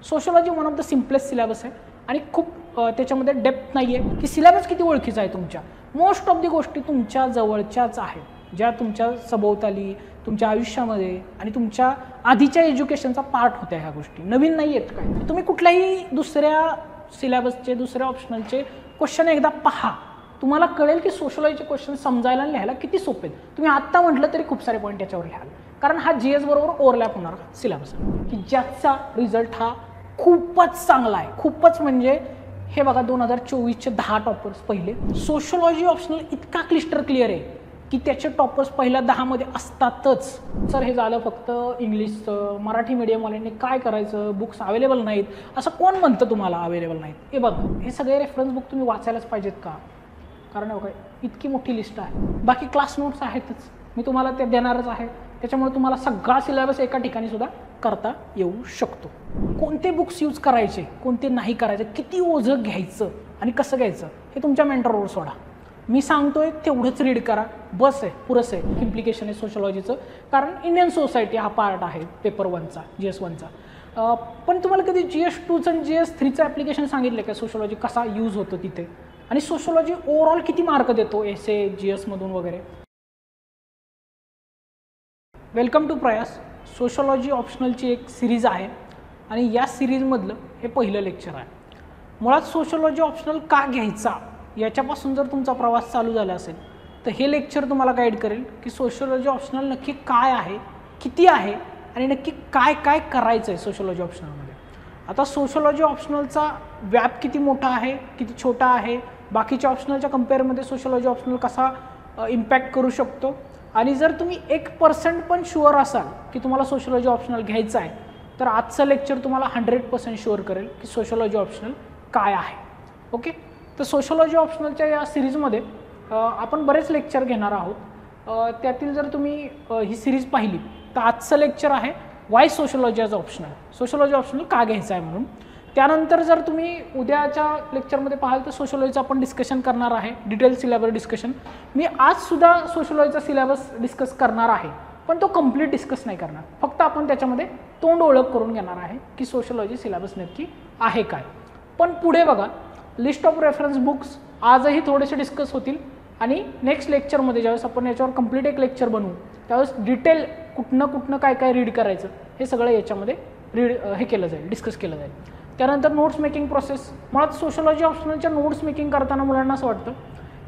Sociology one of the simplest syllabus आहे आणि खूप त्याच्यामध्ये डेप्थ नाही आहे की सिलेबस किती ओळखीचा आहे तुमच्या. मोस्ट ऑफ दी गोष्टी तुमच्या जवळच्याच आहेत, ज्या तुमच्या सभोवताली तुमच्या आयुष्यामध्ये आणि तुमच्या आधीच्या एज्युकेशनचा पार्ट होत्या. ह्या गोष्टी नवीन नाही आहेत काय. तुम्ही कुठल्याही दुसऱ्या सिलेबसचे दुसऱ्या ऑप्शनलचे क्वेश्चन एकदा पहा, तुम्हाला कळेल की सोशोलॉजीचे क्वेश्चन समजायला आणि लिहायला किती सोपे आहेत. तुम्ही आत्ता म्हटलं तरी खूप सारे पॉईंट याच्यावर लिहाल, कारण हा GS बरोबर ओव्हरलॅप होणारा सिलेबस आहे की ज्याचा रिझल्ट हा खूपच चांगला आहे. खूपच म्हणजे हे बघा 2024चे 10 टॉपर्स पहिले. सोशोलॉजी ऑप्शनल इतका क्लिस्टर क्लिअर आहे की त्याचे टॉपर्स पहिल्या 10 मध्ये असतातच. सर हे झालं फक्त इंग्लिशचं, मराठी मीडियमवाल्यांनी काय करायचं, बुक्स अवेलेबल नाहीत असं कोण म्हणतं तुम्हाला अवेलेबल नाहीत. हे बघा हे सगळे रेफरन्स बुक तुम्ही वाचायलाच पाहिजेत का, कारण बघा इतकी मोठी लिस्ट आहे. बाकी क्लास नोट्स आहेतच, मी तुम्हाला ते देणारच आहे. त्याच्यामुळे तुम्हाला सगळा सिलेबस एका ठिकाणी सुद्धा करता येऊ शकतो. कोणते बुक्स यूज करायचे, कोणते नाही करायचे, किती ओझं घ्यायचं आणि कसं घ्यायचं हे तुमच्या मेंटरवर सोडा. मी सांगतोय तेवढंच रीड करा, बस आहे, पुरस आहे. इम्प्लिकेशन आहे सोशोलॉजीचं, कारण इंडियन सोसायटी हा पार्ट आहे पेपर 1चा GS 1चा. पण तुम्हाला कधी GS 2चं आणि GS 3चं ॲप्लिकेशन सांगितलं का सोशोलॉजी कसा यूज होतो तिथे, आणि सोशोलॉजी ओव्हरऑल किती मार्क देतो एसे GS मधून वगैरे. वेलकम टू प्रयास. सोशोलॉजी ऑप्शनलची एक सिरीज आहे आणि या सिरीजमधलं हे पहिलं लेक्चर आहे. मुळात सोशोलॉजी ऑप्शनल का घ्यायचा याच्यापासून जर तुमचा प्रवास चालू झाला असेल तर हे लेक्चर तुम्हाला गाईड करेल की सोशोलॉजी ऑप्शनल नक्की काय आहे, किती आहे आणि नक्की काय काय करायचं आहे सोशोलॉजी ऑप्शनलमध्ये. आता सोशोलॉजी ऑप्शनलचा व्याप किती मोठा आहे, किती छोटा आहे, बाकीच्या ऑप्शनलच्या कम्पेअरमध्ये सोशोलॉजी ऑप्शनल कसा इम्पॅक्ट करू शकतो, आणि जर तुम्ही 1% पण शुअर असाल की तुम्हाला सोशोलॉजी ऑप्शनल घ्यायचं आहे तर आजचं लेक्चर तुम्हाला 100% शुअर करेल की सोशोलॉजी ऑप्शनल काय आहे. ओके, तर सोशोलॉजी ऑप्शनलच्या या सिरीजमध्ये आपण बरेच लेक्चर घेणार आहोत. त्यातील जर तुम्ही ही सिरीज पाहिली तर आजचं लेक्चर आहे Y sociology as optional, sociology optional का घ्यायचं आहे म्हणून. त्यानंतर जर तुम्ही उद्याच्या लेक्चरमध्ये पाहाल तर सोशोलॉजीचं आपण डिस्कशन करणार आहे, डिटेल सिलेबस डिस्कशन. मी आजसुद्धा सोशोलॉजीचा सिलेबस डिस्कस करणार आहे, पण तो कंप्लीट डिस्कस नाही करणार, फक्त आपण त्याच्यामध्ये तोंड ओळख करून घेणार आहे की सोशोलॉजी सिलेबस नक्की आहे काय. पण पुढे बघा लिस्ट ऑफ रेफरन्स बुक्स आजही थोडेसे डिस्कस होतील आणि नेक्स्ट लेक्चरमध्ये ज्यावेळेस आपण याच्यावर कंप्लीट एक लेक्चर बनवू त्यावेळेस डिटेल कुठनं काय काय रीड करायचं हे सगळं याच्यामध्ये हे केलं जाईल, डिस्कस केलं जाईल. त्यानंतर नोट्स मेकिंग प्रोसेस. मुळात सोशोलॉजी ऑप्शनलच्या नोट्स मेकिंग करताना मुलांना असं वाटतं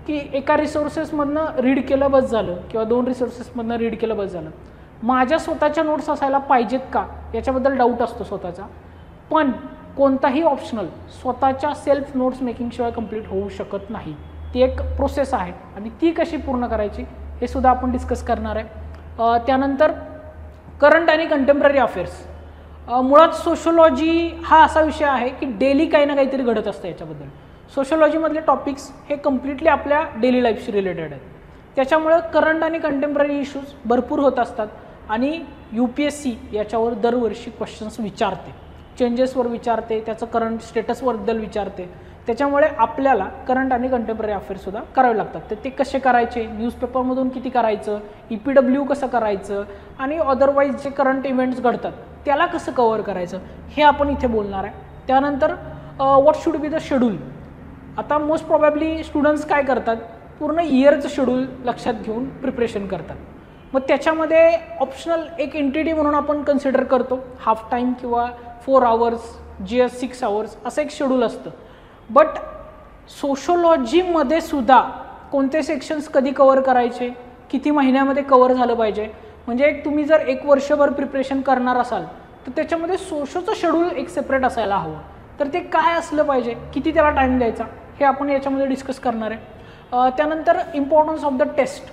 की एका रिसोर्सेसमधनं रीड केलं बस झालं किंवा 2 रिसोर्सेसमधनं रीड केलं बस झालं. माझ्या स्वतःच्या नोट्स असायला पाहिजेत का याच्याबद्दल डाऊट असतो स्वतःचा, पण कोणताही ऑप्शनल स्वतःच्या सेल्फ नोट्स मेकिंगशिवाय कंप्लीट होऊ शकत नाही. ती एक प्रोसेस आहे आणि ती कशी पूर्ण करायची हे सुद्धा आपण डिस्कस करणार आहे. त्यानंतर करंट आणि कंटेम्पररी अफेअर्स. मुळात सोशोलॉजी हा असा विषय आहे की डेली काही ना काहीतरी घडत असतं याच्याबद्दल. सोशोलॉजीमधले टॉपिक्स हे कम्प्लिटली आपल्या डेली लाईफशी रिलेटेड आहेत, त्याच्यामुळं करंट आणि कंटेम्पररी इश्यूज भरपूर होत असतात आणि UPSC याच्यावर दरवर्षी क्वेश्चन्स विचारते, चेंजेसवर विचारते, त्याचं करंट स्टेटसबद्दल विचारते. त्याच्यामुळे आपल्याला करंट आणि कंटेम्पररी अफेअर्ससुद्धा करावे लागतात. तर ते कसे करायचे, न्यूजपेपरमधून किती करायचं, EPW कसं करायचं आणि अदरवाईज जे करंट इव्हेंट्स घडतात त्याला कसं कव्हर करायचं हे आपण इथे बोलणार आहे. त्यानंतर what should be the schedule. आता मोस्ट प्रॉबॅबली स्टुडंट्स काय करतात, पूर्ण इयरचं शेड्यूल लक्षात घेऊन प्रिपरेशन करतात. मग त्याच्यामध्ये ऑप्शनल एक एंटिटी म्हणून आपण कन्सिडर करतो हाफ टाईम किंवा 4 hours, GS 6 hours असं एक शेड्यूल असतं. बट सोशोलॉजीमध्ये सुद्धा कोणते सेक्शन्स कधी कव्हर करायचे, किती महिन्यामध्ये कव्हर झालं पाहिजे, म्हणजे एक तुम्ही जर 1 वर्षभर प्रिपरेशन करणार असाल तर त्याच्यामध्ये सोशोचं शेड्यूल एक सेपरेट असायला हवं. तर ते काय असलं पाहिजे, किती त्याला टाईम द्यायचा हे आपण याच्यामध्ये डिस्कस करणार आहे. त्यानंतर इम्पॉर्टन्स ऑफ द टेस्ट.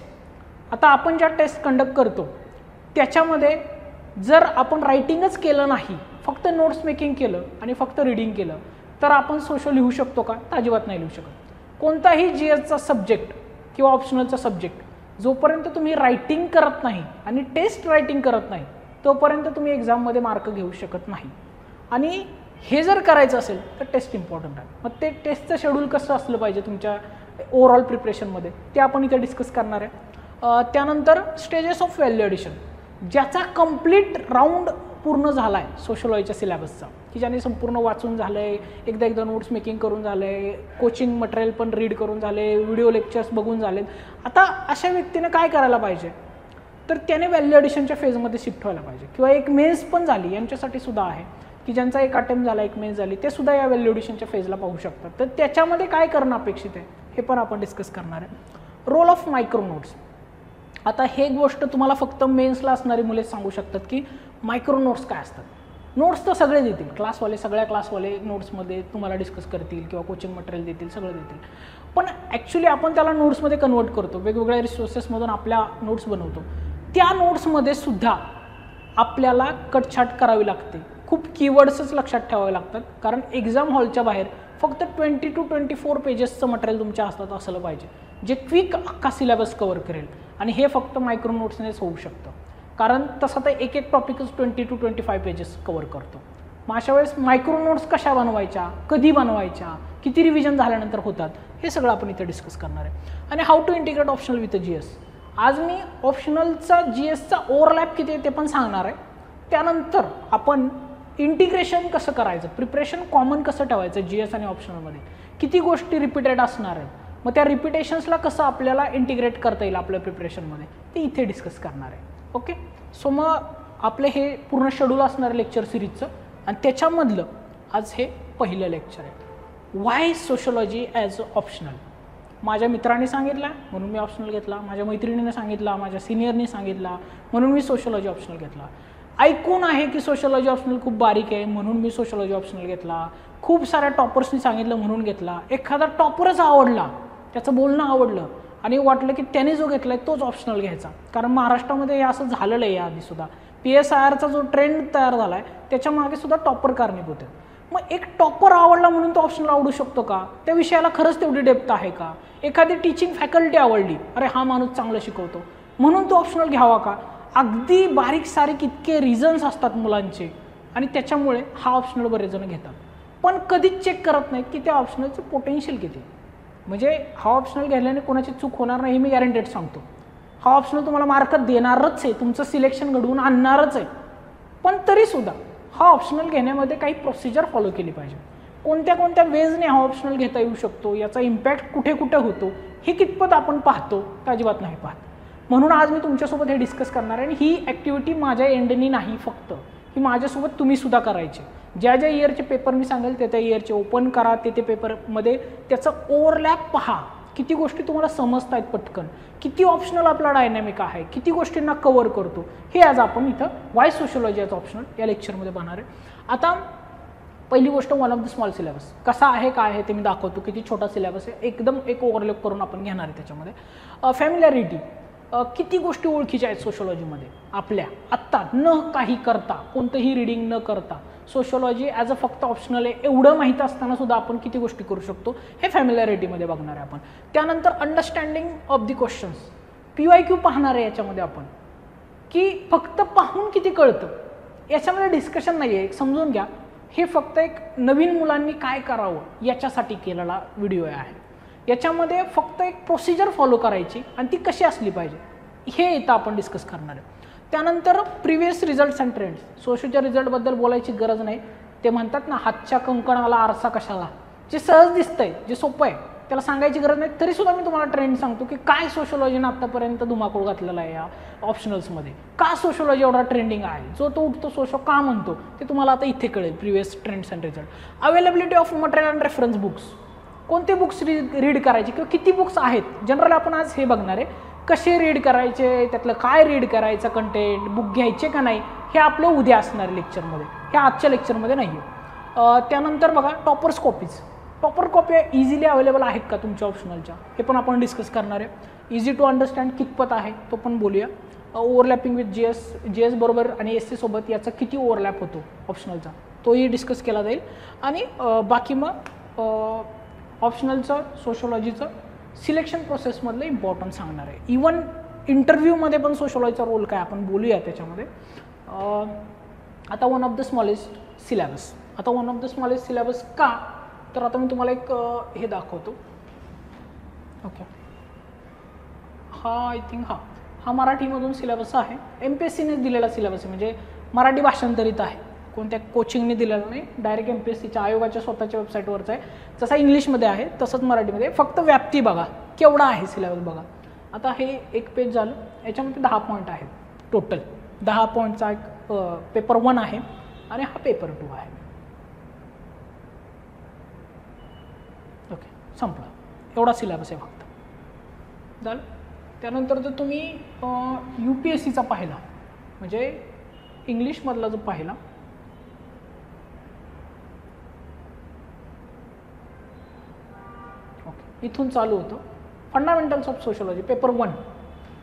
आता आपण ज्या टेस्ट कंडक्ट करतो त्याच्यामध्ये जर आपण रायटिंगच केलं नाही, फक्त नोट्स मेकिंग केलं आणि फक्त रीडिंग केलं तर आपण सोशल लिहू शकतो का, तर अजिबात नाही लिहू शकत. कोणताही GSचा सब्जेक्ट किंवा ऑप्शनलचा सब्जेक्ट जोपर्यंत तुम्ही रायटिंग करत नाही आणि टेस्ट रायटिंग करत नाही तोपर्यंत तुम्ही एक्झाममध्ये मार्क घेऊ शकत नाही. आणि हे जर करायचं असेल तर टेस्ट इम्पॉर्टंट आहे. मग ते टेस्टचं शेड्यूल कसं असलं पाहिजे तुमच्या ओव्हरऑल प्रिपरेशनमध्ये ते आपण इथे डिस्कस करणार आहे. त्यानंतर स्टेजेस ऑफ व्हॅल्यू ॲडिशन, ज्याचा कंप्लीट राऊंड पूर्ण झाला आहे सोशलॉजीच्या सिलेबसचा, की ज्याने संपूर्ण वाचून झालं आहे, एकदा नोट्स मेकिंग करून झालं आहे, कोचिंग मटेरियल पण रीड करून झाले, व्हिडिओ लेक्चर्स बघून झालेत. आता अशा व्यक्तीने काय करायला पाहिजे, तर त्याने व्हॅल्यू ॲडिशनच्या फेजमध्ये शिफ्ट व्हायला पाहिजे. किंवा एक मेन्स पण झाली यांच्यासाठी सुद्धा आहे, की ज्यांचा एक अटेम्प्ट झाला, एक मेन्स झाली, ते सुद्धा या व्हॅल्यू ॲडिशनच्या फेजला पाहू शकतात. तर त्याच्यामध्ये काय करणं अपेक्षित आहे हे पण आपण डिस्कस करणार आहे. Role of micro notes. आता हे गोष्ट तुम्हाला फक्त मेन्सला असणारी मुलेच सांगू शकतात की मायक्रो नोट्स काय असतात. नोट्स तर सगळे देतील, क्लासवाले, सगळ्या क्लासवाले नोट्समध्ये तुम्हाला डिस्कस करतील किंवा कोचिंग मटेरियल देतील, सगळं देतील. पण ॲक्च्युली आपण त्याला नोट्समध्ये कन्वर्ट करतो, वेगवेगळ्या रिसोर्सेसमधून आपल्या नोट्स बनवतो. त्या नोट्समध्ये सुद्धा आपल्याला कटछाट करावी लागते, खूप कीवर्ड्सच लक्षात ठेवावे लागतात. कारण एक्झाम हॉलच्या बाहेर फक्त 20 to 24 पेजेसचं मटेरियल तुमच्या हातात असलं पाहिजे, जे क्विक अख्खा सिलेबस कव्हर करेल. आणि हे फक्त मायक्रो नोट्सनेच होऊ शकतं, कारण तसं तर एक टॉपिकच 20 to 25 पेजेस कव्हर करतो. मग अशा वेळेस मायक्रो नोट्स कशा बनवायच्या, कधी बनवायच्या, किती रिव्हिजन झाल्यानंतर होतात, हे सगळं आपण इथे डिस्कस करणार आहे. आणि how to integrate optional with GS. आज मी ऑप्शनलचा GSचा ओव्हरलॅप किती आहे ते पण सांगणार आहे. त्यानंतर आपण इंटिग्रेशन कसं करायचं, प्रिपरेशन कॉमन कसं ठेवायचं GS आणि ऑप्शनलमध्ये, किती गोष्टी रिपीटेड असणार आहेत, मग त्या रिपिटेशन्सला कसं आपल्याला इंटिग्रेट करता येईल आपल्या प्रिपरेशनमध्ये, ते इथे डिस्कस करणार आहे. ओके, सो मग आपले हे पूर्ण शेड्यूल असणार आहे लेक्चर सिरीजचं, आणि त्याच्यामधलं आज हे पहिलं लेक्चर आहे, वाय सोशलॉजी ॲज ऑप्शनल. माझ्या मित्रांनी सांगितलं म्हणून मी ऑप्शनल घेतला, माझ्या मैत्रिणीने सांगितला, माझ्या सिनियरनी सांगितला म्हणून मी सोशलॉजी ऑप्शनल घेतला. ऐकून आहे की सोशलॉजी ऑप्शनल खूप बारीक आहे म्हणून मी सोशलॉजी ऑप्शनल घेतला. खूप साऱ्या टॉपर्सनी सांगितलं म्हणून घेतला. एखादा टॉपरच आवडला, त्याचं बोलणं आवडलं आणि वाटलं की त्याने जो घेतला आहे तोच ऑप्शनल घ्यायचा. कारण महाराष्ट्रामध्ये हे असं झालेलं आहे याआधीसुद्धा. PSIRचा जो ट्रेंड तयार झाला आहे त्याच्या मागे सुद्धा टॉपर कारणीभूत आहे. मग एक टॉपर आवडला म्हणून तो ऑप्शनल आवडू शकतो का? त्या विषयाला खरंच तेवढी डेप्थ आहे का? एखादी टीचिंग फॅकल्टी आवडली, अरे हा माणूस चांगलं शिकवतो म्हणून तो ऑप्शनल घ्यावा का? अगदी बारीक सारीक इतके रिझन्स असतात मुलांचे आणि त्याच्यामुळे हा ऑप्शनल बरेच जण घेतात, पण कधीच चेक करत नाहीत की त्या ऑप्शनलचं पोटेन्शियल किती. म्हणजे हा ऑप्शनल घेतल्याने कोणाची चूक होणार नाही हे मी गॅरंटेड सांगतो. हा ऑप्शनल तुम्हाला मार्क देणारच आहे, तुमचं सिलेक्शन घडवून आणणारच आहे, पण तरीसुद्धा हा ऑप्शनल घेण्यामध्ये काही प्रोसिजर फॉलो केली पाहिजे. कोणत्या कोणत्या वेजने हा ऑप्शनल घेता येऊ शकतो, याचा इम्पॅक्ट कुठे कुठे होतो हे कितपत आपण पाहतो तर अजिबात नाही पाहत. म्हणून आज मी तुमच्यासोबत हे डिस्कस करणार आहे. आणि ही ॲक्टिव्हिटी माझ्या एंडनी नाही, फक्त ही माझ्यासोबत तुम्हीसुद्धा करायची. ज्या ज्या इयरचे पेपर मी सांगेल त्या इयरचे ओपन करा, ते पेपरमध्ये त्याचं ओव्हरलॅप पहा, किती गोष्टी तुम्हाला समजत आहेत पटकन, किती ऑप्शनल आपला डायनॅमिक आहे, किती गोष्टींना कव्हर करतो, हे आज आपण इथं वाय सोशलॉजी ॲज ऑप्शनल या लेक्चरमध्ये पाहणार आहे. आता पहिली गोष्ट, one of the small syllabus कसा आहे काय आहे ते मी दाखवतो. किती छोटा सिलेबस आहे, एकदम एक ओव्हरलॅप करून आपण घेणार आहे त्याच्यामध्ये. फॅमिलॅरिटी, किती गोष्टी ओळखीच्या आहेत सोशलॉजीमध्ये आपल्या आत्ता, न काही करता, कोणतंही रिडिंग न करता सोशलॉजी ॲज अ फक्त ऑप्शनल आहे एवढं माहीत असताना सुद्धा आपण किती गोष्टी करू शकतो हे फॅमिलॅरिटीमध्ये बघणार आहे आपण. त्यानंतर understanding of the questions, PYQ पाहणार आहे याच्यामध्ये आपण, की फक्त पाहून किती कळतं याच्यामध्ये डिस्कशन नाही आहे. एक समजून घ्या, हे फक्त एक नवीन मुलांनी काय करावं याच्यासाठी केलेला व्हिडिओ आहे. याच्यामध्ये फक्त एक प्रोसिजर फॉलो करायची आणि ती कशी असली पाहिजे हे इथं आपण डिस्कस करणार आहे. त्यानंतर प्रिव्हियस रिझल्ट्स अँड ट्रेंड्स, सोशलच्या रिझल्टबद्दल बोलायची गरज नाही. ते म्हणतात ना, हातच्या कंकणाला आरसा कशाला, जे सहज दिसतंय, जे सोपं आहे त्याला सांगायची गरज नाही. तरीसुद्धा मी तुम्हाला ट्रेंड सांगतो की काय सोशलॉजीनं आत्तापर्यंत धुमाकूळ घातलेला आहे या ऑप्शनल्समध्ये, का सोशलॉजी एवढा ट्रेंडिंग आहे, जो तो उठतो सोशो का म्हणतो ते तुम्हाला आता इथे कळेल. Previous trends and result, availability of material and reference books, कोणते बुक्स रीड करायचे किंवा किती बुक्स आहेत. जनरल आपण आज हे बघणार आहे, कसे रीड करायचे, त्यातलं काय रीड करायचं कंटेंट, बुक घ्यायचे का नाही, हे आपलं उद्या असणार लेक्चरमध्ये, हे आजच्या लेक्चरमध्ये नाही आहे. त्यानंतर बघा toppers copies, topper copy easily available आहेत का तुमच्या ऑप्शनलच्या, हे पण आपण डिस्कस करणार आहे. इझी टू अंडरस्टँड कितपत आहे तो पण बोलूया. ओव्हरलॅपिंग विथ GS बरोबर आणि SC सोबत याचा किती ओव्हरलॅप होतो ऑप्शनलचा तोही डिस्कस केला जाईल. आणि बाकी मग ऑप्शनलचं सोशलॉजीचं सिलेक्शन प्रोसेसमधलं इम्पॉर्टन्स सांगणार आहे. इवन इंटरव्ह्यूमध्ये पण सोशलॉजीचा रोल काय आपण बोलूया त्याच्यामध्ये. आता one of the smallest syllabus, आता one of the smallest syllabus का, तर आता मी तुम्हाला एक हे दाखवतो. ओके, हा आय थिंक हा मराठीमधून सिलेबस आहे, MPSCने दिलेला सिलेबस आहे. म्हणजे मराठी भाषांतरित आहे, कोणत्या कोचिंगने दिलेलं नाही, डायरेक्ट MPSCच्या आयोगाच्या स्वतःच्या वेबसाईटवरचं आहे. जसा इंग्लिशमध्ये आहे तसंच मराठीमध्ये. फक्त व्याप्ती बघा केवढा आहे सिलेबस बघा. आता हे एक पेज झालं, याच्यामध्ये 10 पॉईंट आहेत टोटल. 10 पॉईंटचा एक पेपर 1 आहे आणि हा पेपर 2 आहे. ओके, संपलं. एवढा सिलेबस आहे फक्त. झालं. त्यानंतर जर तुम्ही UPSCचा पाहिला, म्हणजे इंग्लिशमधला जो पाहिला, ओके, इथून चालू होतं fundamentals of sociology paper 1.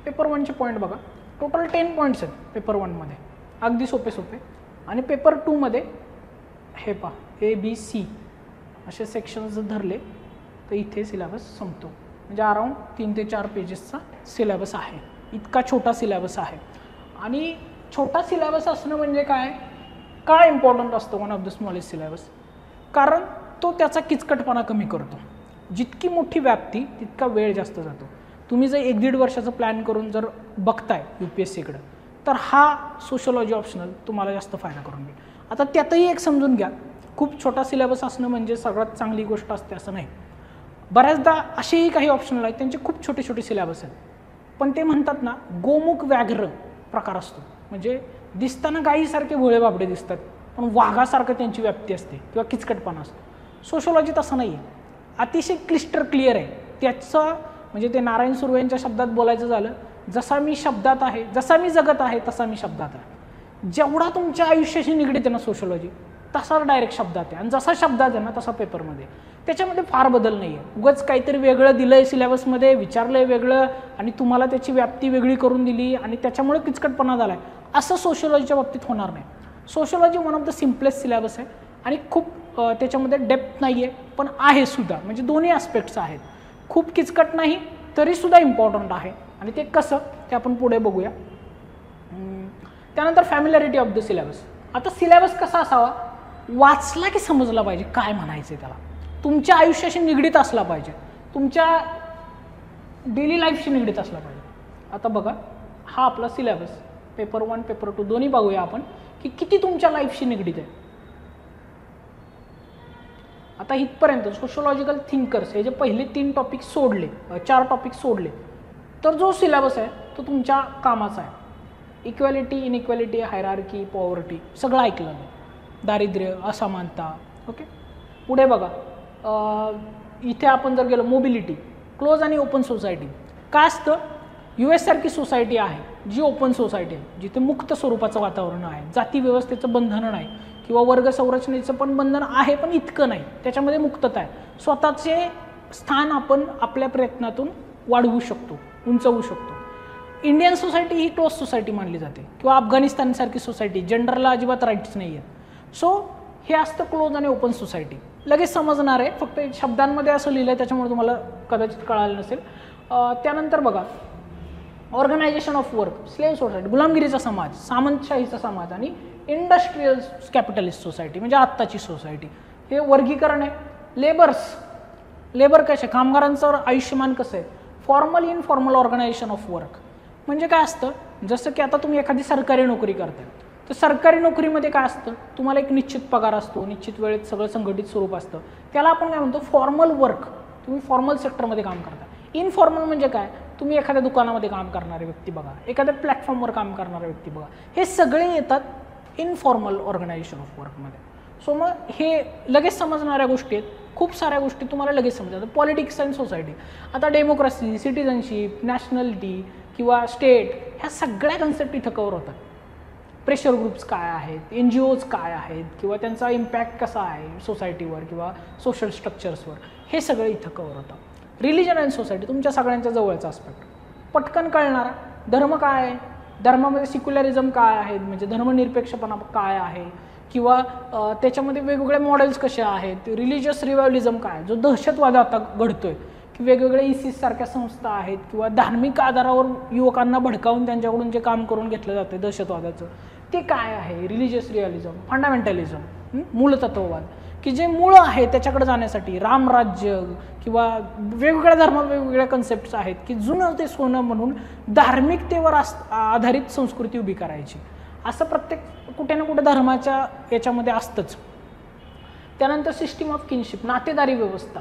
Paper 1चे पॉईंट बघा, टोटल 10 पॉईंट्स आहेत पेपर 1मध्ये, अगदी सोपे सोपे. आणि पेपर 2मध्ये हे पहा ABC असे सेक्शन्स जर धरले तर इथे सिलेबस संपतो. म्हणजे अराऊंड 3 ते 4 पेजेसचा सिलेबस आहे. इतका छोटा सिलेबस आहे. आणि छोटा सिलेबस असणं म्हणजे काय इम्पॉर्टंट असतं one of the smallest syllabus? कारण तो त्याचा किचकटपणा कमी करतो. जितकी मोठी व्याप्ती तितका वेळ जास्त जातो. तुम्ही जर 1-1.5 वर्षाचं प्लॅन करून जर बघताय UPSCकडं, तर हा सोशलॉजी ऑप्शनल तुम्हाला जास्त फायदा करून देईल. आता त्यातही एक समजून घ्या, खूप छोटा सिलेबस असणं म्हणजे सगळ्यात चांगली गोष्ट असते असं नाही. बऱ्याचदा असेही काही ऑप्शनल आहेत त्यांचे खूप छोटे छोटे सिलेबस आहेत, पण ते म्हणतात ना गोमुख व्याघ्र प्रकार असतो. म्हणजे दिसताना गायीसारखे भोळे बाबडे दिसतात, पण वाघासारखं त्यांची व्याप्ती असते किंवा किचकटपणा असतो. सोशलॉजी तसं नाही आहे, अतिशय क्लिस्टर क्लिअर आहे. त्याचं म्हणजे ते नारायण सुर्वे यांच्या शब्दात बोलायचं झालं, जसा मी शब्दात आहे, जसा मी जगत आहे तसा मी शब्दात आहे. जेवढा तुमच्या आयुष्याशी निगडीत आहे ना सोशलॉजी, तसा डायरेक्ट शब्दात आहे. आणि जसा शब्दात आहे ना तसा पेपरमध्ये. त्याच्यामध्ये फार बदल नाही आहे. उगाच काहीतरी वेगळं दिलं आहे सिलेबसमध्ये, विचारलं आहे वेगळं आणि तुम्हाला त्याची व्याप्ती वेगळी करून दिली आणि त्याच्यामुळे किचकटपणा झाला आहे, असं सोशलॉजीच्या बाबतीत होणार नाही. Sociology one of the simplest syllabus आहे आणि खूप त्याच्यामध्ये डेप्थ नाही आहे, पण आहे सुद्धा. म्हणजे दोन्ही ॲस्पेक्ट्स आहेत. खूप किचकट नाही तरीसुद्धा इम्पॉर्टंट आहे. आणि ते कसं ते आपण पुढे बघूया. त्यानंतर फॅमिलॅरिटी ऑफ द सिलेबस. आता सिलेबस कसा असावा? वाचला की समजला पाहिजे काय म्हणायचं आहे त्याला. तुमच्या आयुष्याशी निगडीत असला पाहिजे, तुमच्या डेली लाईफशी निगडीत असला पाहिजे. आता बघा हा आपला सिलेबस पेपर 1 पेपर 2 दोन्ही बघूया आपण की किती तुमच्या लाईफशी निगडीत आहे. आता इथपर्यंत सोशोलॉजिकल थिंकर्स हे जे पहिले 3 टॉपिक सोडले, 4 टॉपिक सोडले, तर जो सिलेबस आहे तो तुमच्या कामाचा आहे. इक्वॅलिटी, इनइक्वॅलिटी, हायरार्की, पॉवर्टी सगळं ऐकलं नाही. दारिद्र्य, असमानता. ओके, पुढे बघा इथे आपण जर गेलो मोबिलिटी, क्लोज आणि ओपन सोसायटी. काय असतं? US सारखी सोसायटी आहे जी ओपन सोसायटी आहे, जिथे मुक्त स्वरूपाचं वातावरण आहे, जाती व्यवस्थेचं बंधन नाही किंवा वर्ग संरचनेचं पण बंधन आहे पण इतकं नाही, त्याच्यामध्ये मुक्तता आहे. स्वतःचे स्थान आपण आपल्या प्रयत्नातून वाढवू शकतो, उंचवू शकतो. इंडियन सोसायटी ही क्लोज सोसायटी मानली जाते किंवा अफगाणिस्तानसारखी सोसायटी, जेंडरला अजिबात राईट्स नाही आहेत. सो हे असतं क्लोज आणि ओपन सोसायटी. लगेच समजणार आहे, फक्त शब्दांमध्ये असं लिहिलं आहे त्याच्यामुळे तुम्हाला कदाचित कळालं नसेल. त्यानंतर बघा organisation of work, slave society, गुलामगिरीचा समाज, सामंतशाहीचा समाज आणि इंडस्ट्रीयल कॅपिटलिस्ट सोसायटी म्हणजे आत्ताची सोसायटी. हे वर्गीकरण आहे. लेबर कसे, कामगारांचं आयुष्यमान कसं आहे. Formal informal organization of work म्हणजे काय असतं? जसं की आता तुम्ही एखादी सरकारी नोकरी करताय, तर सरकारी नोकरीमध्ये काय असतं? तुम्हाला एक निश्चित पगार असतो, निश्चित वेळेत सगळं संघटित स्वरूप असतं. त्याला आपण काय म्हणतो? Formal work. तुम्ही फॉर्मल सेक्टरमध्ये काम करता. इनफॉर्मल म्हणजे काय? तुम्ही एखाद्या दुकानामध्ये काम करणारे व्यक्ती बघा, एखाद्या प्लॅटफॉर्मवर काम करणारे व्यक्ती बघा, हे सगळे येतात इनफॉर्मल ऑर्गनायझेशन ऑफ वर्कमध्ये. सो मग हे लगेच समजणाऱ्या गोष्टी आहेत. खूप साऱ्या गोष्टी तुम्हाला लगेच समजतात. पॉलिटिक्स अँड सोसायटी, आता डेमोक्रेसी, सिटिझनशिप, नॅशनॅलिटी किंवा स्टेट, ह्या सगळ्या कन्सेप्ट इथं कवर होतात. प्रेशर ग्रुप्स काय आहेत, NGOज काय आहेत किंवा त्यांचा इम्पॅक्ट कसा आहे सोसायटीवर किंवा सोशल स्ट्रक्चर्सवर, हे सगळं इथं कवर होतं. रिलिजन अँड सोसायटी तुमच्या सगळ्यांच्या जवळचा आस्पेक्ट, पटकन कळणारा. धर्म काय आहे, धर्मामध्ये सिक्युलरिझम काय आहे, म्हणजे धर्मनिरपेक्षपणा काय आहे किंवा त्याच्यामध्ये वेगवेगळे मॉडेल्स कसे आहेत. रिलिजियस रिव्हायवलिझम काय, जो दहशतवाद आता घडतोय की वेगवेगळे ISIS सारख्या संस्था आहेत किंवा धार्मिक आधारावर युवकांना भडकावून त्यांच्याकडून जे काम करून घेतलं जातं दहशतवादाचं, ते काय आहे. रिलिजियस रिअलिझम, फंडामेंटलिझम, मूलतत्ववाद, की जे मूळ आहे त्याच्याकडे जाण्यासाठी रामराज्य किंवा वेगवेगळ्या धर्मात वेगवेगळ्या कन्सेप्ट्स आहेत की जुनं ते सोनं म्हणून धार्मिकतेवर आधारित संस्कृती उभी करायची. असं प्रत्येक कुठे ना कुठे धर्माच्या याच्यामध्ये असतंच. त्यानंतर सिस्टीम ऑफ किनशिप, नातेदारी व्यवस्था,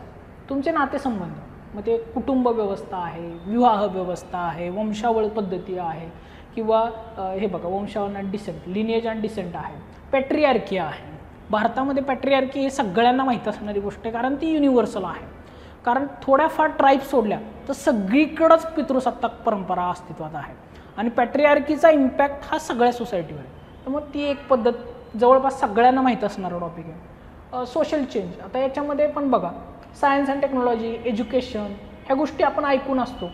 तुमचे नातेसंबंध, मग ते कुटुंब व्यवस्था आहे, विवाह व्यवस्था आहे, वंशावळ पद्धती आहे, किंवा हे बघा वंशावळ and descent, lineage and descent आहे, पॅट्रियार्की आहे. भारतामध्ये पॅट्रियार्की हे सगळ्यांना माहीत असणारी गोष्ट आहे, कारण ती युनिव्हर्सल आहे. कारण थोड्याफार ट्राईब सोडल्या तर सगळीकडंच पितृसत्ताक परंपरा अस्तित्वात आहे आणि पॅट्रियार्कीचा इम्पॅक्ट हा सगळ्या सोसायटीवर आहे. तर मग ती एक पद्धत जवळपास सगळ्यांना माहीत असणारा टॉपिक आहे. सोशल चेंज, आता याच्यामध्ये पण बघा सायन्स अँड टेक्नॉलॉजी, एज्युकेशन, ह्या गोष्टी आपण ऐकून असतो,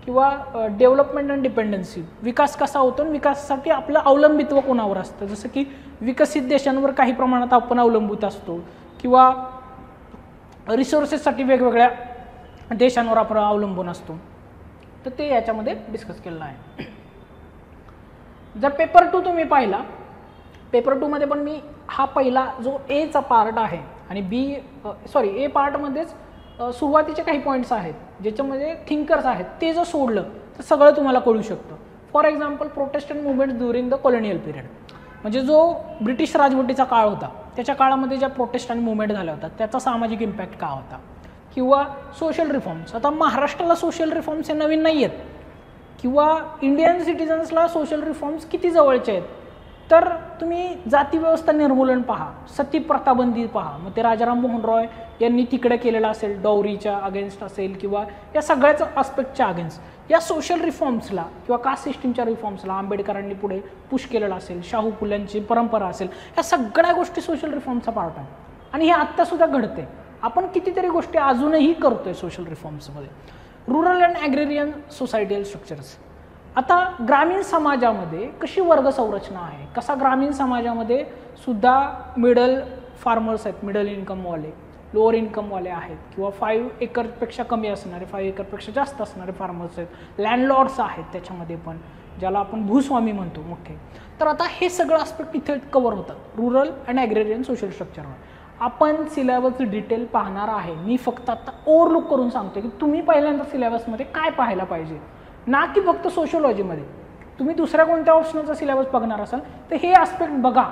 किंवा डेव्हलपमेंट अँड डिपेंडन्सी, विकास कसा होतो आणि विकासासाठी आपलं अवलंबित्व कोणावर असतं. जसं की विकसित देशांवर काही प्रमाणात आपण अवलंबित असतो, किंवा रिसोर्सेससाठी वेगवेगळ्या देशांवर आपण अवलंबून असतो. तर ते याच्यामध्ये डिस्कस केलेलं आहे. जर पेपर 2 तुम्ही पाहिला, पेपर 2 मध्ये पण मी हा पहिला जो एचा पार्ट आहे आणि ए पार्टमध्येच सुरुवातीचे काही पॉईंट्स आहेत ज्याच्यामध्ये थिंकर्स आहेत, ते जर सोडलं तर सगळं तुम्हाला कळू शकतं. For example Protestant movement during the colonial period, म्हणजे जो ब्रिटिश राजवटीचा काळ होता त्याच्या काळामध्ये ज्या प्रोटेस्टंट मुवमेंट झाल्या होत्या त्याचा सामाजिक इम्पॅक्ट काय होता, किंवा सोशल रिफॉर्म्स. आता महाराष्ट्राला सोशल रिफॉर्म्स हे नवीन नाही आहेत, किंवा इंडियन सिटिझन्सला सोशल रिफॉर्म्स किती जवळचे आहेत. तर तुम्ही जातीव्यवस्था निर्मूलन पहा, सती प्रथाबंदी पहा, मग ते राजाराम मोहन रॉय यांनी तिकडे केलेलं असेल, डॉवरीच्या अगेन्स्ट असेल, किंवा या सगळ्याच आस्पेक्टच्या अगेन्स्ट, या सोशल रिफॉर्म्सला किंवा कास्ट सिस्टीमच्या रिफॉर्म्सला आंबेडकरांनी पुढे पुश केलेलं असेल, शाहू फुल्यांची परंपरा असेल, ह्या सगळ्या गोष्टी सोशल रिफॉर्मचा पार्ट आहे आणि हे आत्तासुद्धा घडते. आपण कितीतरी गोष्टी अजूनही करतोय सोशल रिफॉर्म्समध्ये. रुरल अँड ॲग्रेरियन सोसायटियल स्ट्रक्चर्स, आता ग्रामीण समाजामध्ये कशी वर्ग संरचना आहे, कसा ग्रामीण समाजामध्ये सुद्धा मिडल फार्मर्स आहेत, मिडल इन्कमवाले, लोअर इन्कमवाले आहेत, किंवा 5 एकरपेक्षा कमी असणारे, 5 एकरपेक्षा जास्त असणारे फार्मर्स आहेत, लँडलॉर्ड्स आहेत त्याच्यामध्ये पण, ज्याला आपण भूस्वामी म्हणतो मोठे. तर आता हे सगळं आस्पेक्ट इथे कव्हर होतात रुरल अँड ॲग्रेरियन सोशल स्ट्रक्चरवर. आपण सिलेबसचं डिटेल पाहणार आहे, मी फक्त आता ओव्हरलुक करून सांगतो की तुम्ही पहिल्यांदा सिलेबसमध्ये काय पाहायला पाहिजे, ना की फक्त सोशोलॉजीमध्ये. तुम्ही दुसऱ्या कोणत्या ऑप्शनलचा सिलेबस बघणार असाल तर हे आस्पेक्ट बघा,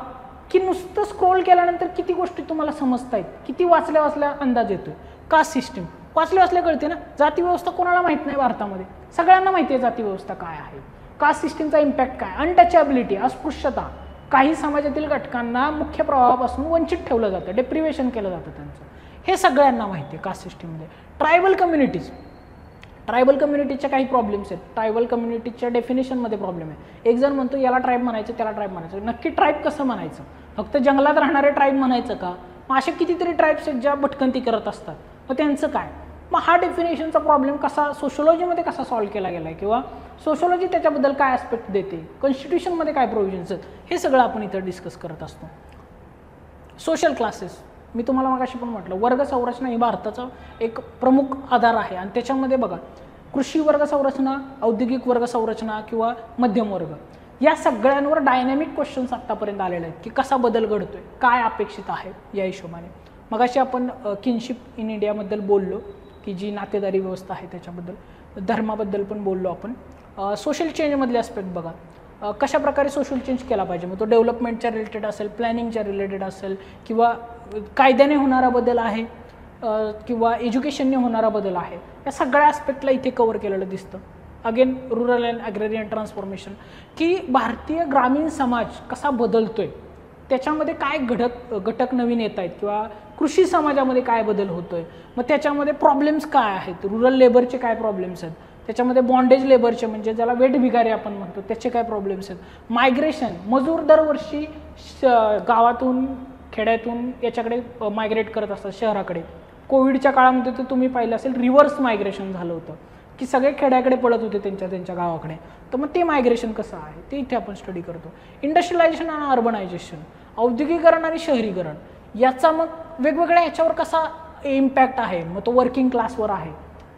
की नुसतं स्क्रोल केल्यानंतर किती गोष्टी तुम्हाला समजता आहेत, किती वाचल्या वाचल्या अंदाज येतोय. कास्ट सिस्टीम वाचल्या वाचल्या कळते ना. जाती व्यवस्था कोणाला माहीत नाही भारतामध्ये, सगळ्यांना माहिती आहे जाती व्यवस्था काय आहे, कास्ट सिस्टीमचा इम्पॅक्ट काय, अनटचॅबिलिटी, अस्पृश्यता, काही समाजातील घटकांना मुख्य प्रवाहापासून वंचित ठेवलं जातं, डेप्रिवेशन केलं जातं त्यांचं, हे सगळ्यांना माहिती आहे कास्ट सिस्टीममध्ये. ट्रायबल कम्युनिटीज, ट्रायबल कम्युनिटीच्या काही प्रॉब्लेम्स आहेत, ट्रायबल कम्युनिटीच्या डेफिनेशनमध्ये प्रॉब्लेम आहे. एक जण म्हणतो याला ट्राईब म्हणायचं, त्याला ट्राईब म्हणायचं, नक्की ट्राईब कसं म्हणायचं, फक्त जंगलात राहणारे ट्राईब म्हणायचं का, मग असे कितीतरी ट्राईब्स आहेत ज्या भटकंती करत असतात, मग त्यांचं काय. मग हा डेफिनेशनचा प्रॉब्लेम कसा सोशोलॉजीमध्ये कसा सॉल्व्ह केला गेला आहे, किंवा सोशोलॉजी त्याच्याबद्दल काय ॲस्पेक्ट देते, कॉन्स्टिट्यूशनमध्ये काय प्रोव्हिजन्स आहेत, हे सगळं आपण इथं डिस्कस करत असतो. सोशल क्लासेस, मी तुम्हाला मगाशी पण म्हटलं वर्ग संरचना ही भारताचा एक प्रमुख आधार आहे आणि त्याच्यामध्ये बघा कृषी वर्ग संरचना, औद्योगिक वर्ग संरचना किंवा मध्यम वर्ग, या सगळ्यांवर डायनॅमिक क्वेश्चन्स आत्तापर्यंत आलेले आहेत की कसा बदल घडतोय, काय अपेक्षित आहे या हिशोबाने. मगाशी आपण किनशिप इन इंडियाबद्दल बोललो की जी नातेदारी व्यवस्था आहे त्याच्याबद्दल, धर्माबद्दल पण बोललो आपण. सोशल चेंजमधले ॲस्पेक्ट बघा, कशा प्रकारे सोशल चेंज केला पाहिजे, मग तो डेव्हलपमेंटच्या रिलेटेड असेल, प्लॅनिंगच्या रिलेटेड असेल, किंवा कायद्याने होणारा बदल आहे, किंवा एज्युकेशनने होणारा बदल आहे, या सगळ्या ॲस्पेक्टला इथे कव्हर केलेलं दिसतं. अगेन रुरल अँड ॲग्रेरियन ट्रान्सफॉर्मेशन, की भारतीय ग्रामीण समाज कसा बदलतोय, त्याच्यामध्ये काय घटक नवीन येत आहेत, किंवा कृषी समाजामध्ये काय बदल होतोय, मग त्याच्यामध्ये प्रॉब्लेम्स काय आहेत, रुरल लेबरचे काय प्रॉब्लेम्स आहेत, त्याच्यामध्ये बॉन्डेज लेबरचे म्हणजे ज्याला वेट भिगारी आपण म्हणतो त्याचे काय प्रॉब्लेम्स आहेत, मायग्रेशन, मजूर दरवर्षी गावातून खेड्यातून याच्याकडे मायग्रेट करत असतात शहराकडे. कोविडच्या काळामध्ये तर तुम्ही पाहिलं असेल रिव्हर्स मायग्रेशन झालं होतं की सगळे खेड्याकडे पळत होते त्यांच्या गावाकडे. तर मग ते मायग्रेशन कसं आहे ते इथे आपण स्टडी करतो. इंडस्ट्रियलायझेशन आणि अर्बनायझेशन, औद्योगिकरण आणि शहरीकरण, याचा मग वेगवेगळ्या ह्याच्यावर कसा इम्पॅक्ट आहे, मग तो वर्किंग क्लासवर आहे,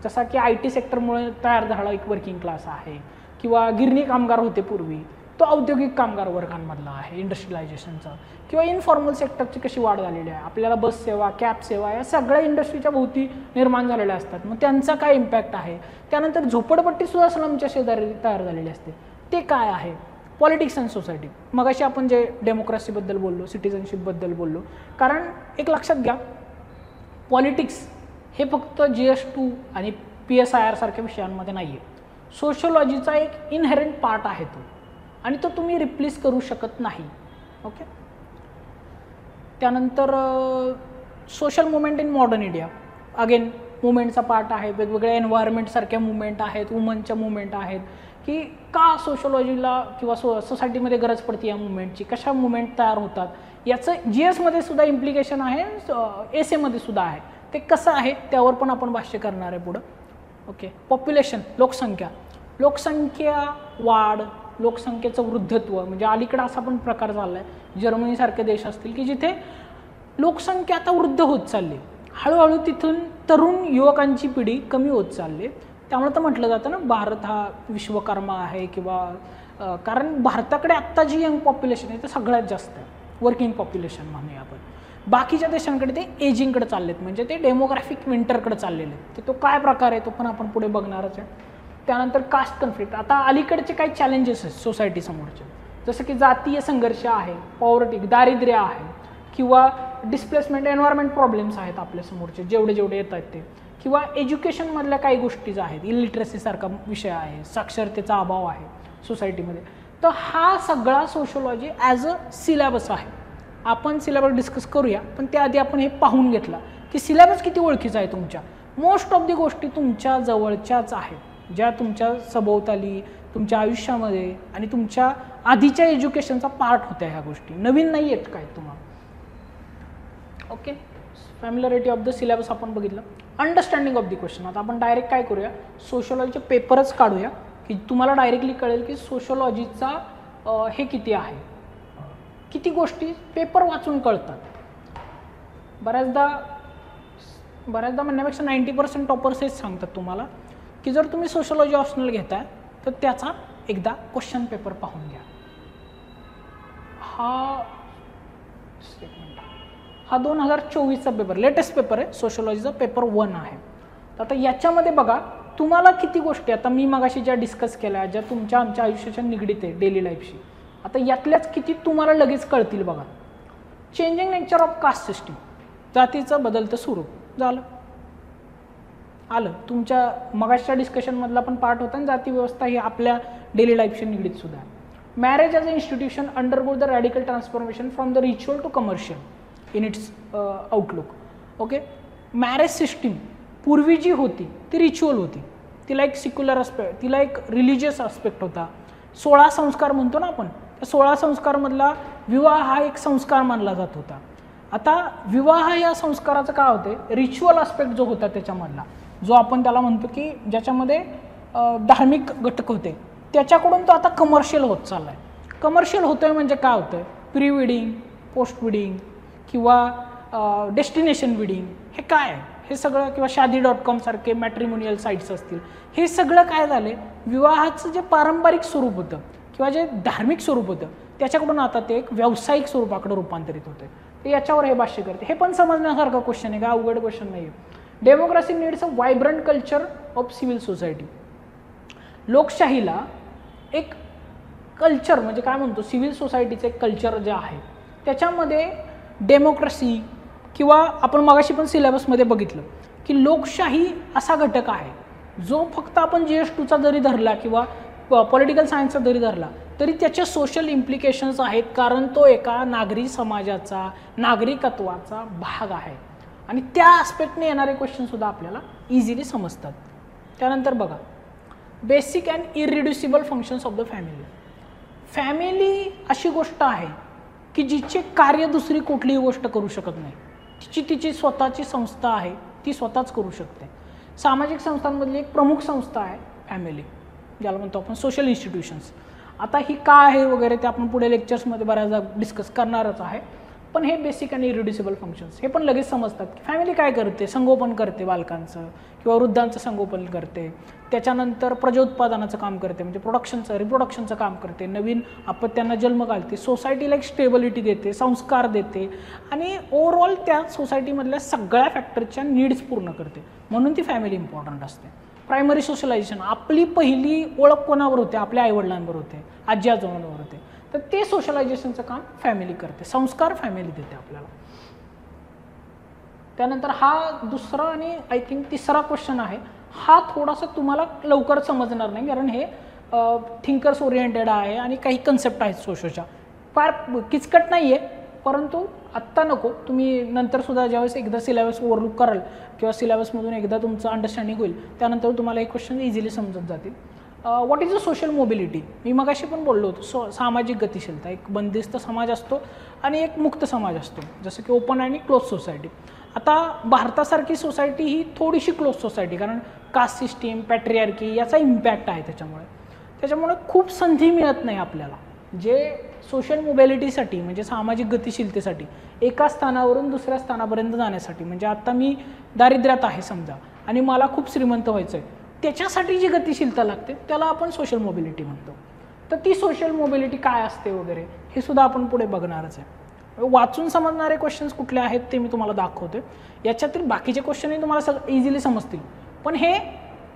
जसा की IT सेक्टरमुळे तयार झाला एक वर्किंग क्लास आहे, किंवा गिरणी कामगार होते पूर्वी, तो औद्योगिक कामगार वर्गांमधला आहे इंडस्ट्रियलायझेशनचा, किंवा इनफॉर्मल सेक्टरची कशी वाढ झालेली आहे, आपल्याला बस सेवा, कॅब सेवा, या सगळ्या इंडस्ट्रीच्या भोवती निर्माण झालेल्या असतात, मग त्यांचा काय इम्पॅक्ट आहे. त्यानंतर झोपडपट्टीसुद्धा स्लमच्या शेजारी तयार झालेली असते, ते काय आहे. Politics and society. मगाशी आपण जे डेमोक्रेसीबद्दल बोललो, सिटिझनशिपबद्दल बोललो, कारण एक लक्षात घ्या, पॉलिटिक्स हे फक्त GS2 आणि PSIR सारख्या विषयांमध्ये नाही आहे. सोशोलॉजीचा एक इनहेरंट पार्ट आहे तो, आणि तो तुम्ही रिप्लेस करू शकत नाही. ओके. त्यानंतर social movement in modern India, again मुवमेंटचा पार्ट आहे. वेगवेगळ्या एन्व्हायरमेंटसारख्या मुवमेंट आहेत, वुमनच्या मुवमेंट आहेत, की का सोशोलॉजीला किंवा सोसायटीमध्ये गरज पडते या मुवमेंटची, कशा मुवमेंट तयार होतात, याचं GS मध्ये सुद्धा इम्प्लिकेशन आहे, एसेमध्ये सुद्धा आहे. ते कसं आहे त्यावर पण आपण भाष्य करणार आहे पुढं. ओके. पॉप्युलेशन, लोकसंख्या वाढ, लोकसंख्येचं वृद्धत्व, म्हणजे अलीकडं असा पण प्रकार झाला आहे, जर्मनीसारखे देश असतील की जिथे लोकसंख्या आता वृद्ध होत चालली, हळूहळू तिथून तरुण युवकांची पिढी कमी होत चालली. त्यामुळे तर म्हटलं जातं ना, भारत हा विश्वकर्मा आहे, किंवा कारण भारताकडे आत्ता जी यंग पॉप्युलेशन आहे ते सगळ्यात जास्त आहे, वर्किंग पॉप्युलेशन म्हणूया आपण. बाकीच्या देशांकडे ते एजिंगकडे चाललेत, म्हणजे ते डेमोग्राफिक विंटरकडे चाललेले आहेत. तर तो काय प्रकार आहे तो पण आपण पुढे बघणारच आहे. त्यानंतर कास्ट कन्फ्लिक्ट, आता अलीकडचे काही चॅलेंजेस आहेत सोसायटी समोरचे, जसं की जातीय संघर्ष आहे, पॉवर्टी, दारिद्र्य आहे, किंवा डिस्प्लेसमेंट, एन्व्हायरमेंट प्रॉब्लेम्स आहेत आपल्या समोरचे जेवढे येत आहेत ते, किंवा एज्युकेशनमधल्या काही गोष्टीज आहेत, इलिटरसीसारखा विषय आहे, साक्षरतेचा अभाव आहे सोसायटीमध्ये. तर हा सगळा सोशोलॉजी ॲज अ सिलेबस आहे. आपण सिलेबस डिस्कस करूया, पण त्याआधी आपण हे पाहून घेतला की सिलेबस किती ओळखीचा आहे तुमच्या. मोस्ट ऑफ दी गोष्टी तुमच्या जवळच्याच आहेत, ज्या तुमच्या सभोवताली, तुमच्या आयुष्यामध्ये आणि तुमच्या आधीच्या एज्युकेशनचा पार्ट होत्या. ह्या गोष्टी नवीन नाही आहेत काय तुम्हाला. ओके. फॅमिलॅरिटी ऑफ द सिलेबस आपण बघितलं. अंडरस्टँडिंग ऑफ द क्वेश्चन, आता आपण डायरेक्ट काय करूया, सोशोलॉजीचे पेपरच काढूया की तुम्हाला डायरेक्टली कळेल की सोशोलॉजीचा हे किती आहे, किती गोष्टी पेपर वाचून कळतात. बऱ्याचदा म्हणण्यापेक्षा 90% टॉपर्स हेच सांगतात तुम्हाला की जर तुम्ही सोशोलॉजी ऑप्शनल घेताय तर त्याचा एकदा क्वेश्चन पेपर पाहून घ्या. हा 2024चा पेपर, लेटेस्ट पेपर आहे, सोशोलॉजीचा पेपर 1 आहे. आता याच्यामध्ये बघा तुम्हाला किती गोष्टी, आता मी मगाशी ज्या डिस्कस केल्या, ज्या तुमच्या आमच्या आयुष्याच्या निगडीत आहे डेली लाईफशी, आता यातल्याच किती तुम्हाला लगेच कळतील बघा. Changing nature of caste system, जातीचं बदलतं स्वरूप झालं, आलं तुमच्या मगाशच्या डिस्कशनमधला पण पार्ट होता. आणि जाती व्यवस्था ही आपल्या डेली लाईफशी निगडीत सुद्धा आहे. Marriage as a institution undergo the radical transformation from the ritual to commercial in its outlook. Okay. Marriage system पूर्वी जी होती ती रिच्युअल होती, तिला एक सिक्युलर आस्पेक्ट, तिला एक रिलिजियस आस्पेक्ट होता. 16 संस्कार म्हणतो ना आपण, त्या 16 संस्कारमधला विवाह हा एक संस्कार मानला जात होता. आता विवाह या संस्काराचं काय होते, रिच्युअल आस्पेक्ट जो होता त्याच्यामधला, जो आपण त्याला म्हणतो की ज्याच्यामध्ये धार्मिक घटक होते, त्याच्याकडून तो आता कमर्शियल होत चालला आहे. कमर्शियल होतो आहे म्हणजे काय होतं, प्री वेडिंग, पोस्ट वेडिंग किंवा डेस्टिनेशन वेडिंग, हे काय आहे हे सगळं, किंवा शादी.com सारखे मॅट्रिमोनियल साईट्स असतील, हे सगळं काय झाले, विवाहाचं जे पारंपरिक स्वरूप होतं किंवा जे धार्मिक स्वरूप होतं त्याच्याकडून आता ते एक व्यावसायिक स्वरूपाकडे रूपांतरित होते. तर याच्यावर हे भाष्य करते. हे पण समजण्यासारखं क्वेश्चन आहे, काय अवघड क्वेश्चन नाही आहे. Democracy needs a vibrant culture of civil society. लोकशाहीला एक कल्चर म्हणजे काय म्हणतो, सिव्हिल सोसायटीचं एक कल्चर जे आहे त्याच्यामध्ये डेमोक्रेसी, किंवा आपण मगाशी पण सिलेबसमध्ये बघितलं की लोकशाही असा घटक आहे जो फक्त आपण GS2चा जरी धरला किंवा पॉलिटिकल सायन्सचा जरी धरला तरी त्याचे सोशल इम्प्लिकेशन्स आहेत, कारण तो एका नागरी समाजाचा, नागरिकत्वाचा भाग आहे. आणि त्या आस्पेक्टने येणारे क्वेश्चनसुद्धा आपल्याला इझिली समजतात. त्यानंतर बघा, basic and irreducible functions of the family. Family अशी गोष्ट आहे की जिचे कार्य दुसरी कुठलीही गोष्ट करू शकत नाही. तिची स्वतःची संस्था आहे, ती स्वतःच करू शकते. सामाजिक संस्थांमधली एक प्रमुख संस्था आहे फॅमिली, ज्याला म्हणतो आपण सोशल इन्स्टिट्यूशन्स. आता ही काय आहे वगैरे ते आपण पुढे लेक्चर्समध्ये बऱ्याचदा डिस्कस करणारच आहे, पण हे बेसिक आणि इरिड्युसिबल फंक्शन्स हे पण लगेच समजतात की फॅमिली काय करते, संगोपन करते बालकांचं किंवा वृद्धांचं संगोपन करते, त्याच्यानंतर प्रजोत्पादनाचं काम करते, म्हणजे रिप्रोडक्शनचं काम करते, नवीन अपत्यांना जन्म घालते, सोसायटीला एक स्टेबिलिटी देते, संस्कार देते आणि ओव्हरऑल त्या सोसायटीमधल्या सगळ्या फॅक्टरच्या नीड्स पूर्ण करते. म्हणून ती फॅमिली इम्पॉर्टंट असते. प्रायमरी सोशलायझेशन, आपली पहिली ओळख कोणावर होते, आपल्या आईवडिलांवर होते, आजी आजोबांवर होते. तर ते सोशलायझेशनचं काम फॅमिली करते, संस्कार फॅमिली देते आपल्याला. त्यानंतर हा दुसरा आणि आय थिंक तिसरा क्वेश्चन आहे. हा थोडासा तुम्हाला लवकर समजणार नाही, कारण हे थिंकर्स ओरिएंटेड आहे आणि काही कन्सेप्ट आहेत सोशलच्या, फार किचकट नाही आहे. परंतु आत्ता नको, तुम्ही नंतरसुद्धा ज्यावेळेस एकदा सिलेबस ओव्हरलुक कराल किंवा सिलेबसमधून एकदा तुमचं अंडरस्टँडिंग होईल, त्यानंतर तुम्हाला हे क्वेश्चन इझिली समजत जातील. What is a social mobility? मी मगाशी पण बोललो होतो, सामाजिक गतिशीलता. एक बंदिस्त समाज असतो आणि एक मुक्त समाज असतो, जसं की ओपन आणि क्लोज सोसायटी. आता भारतासारखी सोसायटी ही थोडीशी क्लोज सोसायटी, कारण कास्ट सिस्टीम, पॅट्रियार्की याचा इम्पॅक्ट आहे त्याच्यामुळे खूप संधी मिळत नाही आपल्याला. जे सोशल मोबिलिटीसाठी म्हणजे सामाजिक गतिशीलतेसाठी एका स्थानावरून दुसऱ्या स्थानापर्यंत जाण्यासाठी, म्हणजे आता मी दारिद्र्यात आहे समजा आणि मला खूप श्रीमंत व्हायचं आहे, त्याच्यासाठी जी गतिशीलता लागते त्याला आपण सोशल मोबिलिटी म्हणतो. तर ती सोशल मोबिलिटी काय असते वगैरे हे सुद्धा आपण पुढे बघणारच आहे. वाचून समजणारे क्वेश्चन्स कुठले आहेत ते मी तुम्हाला दाखवते. याच्यातील बाकीचे क्वेश्चनही तुम्हाला इझिली समजतील, पण हे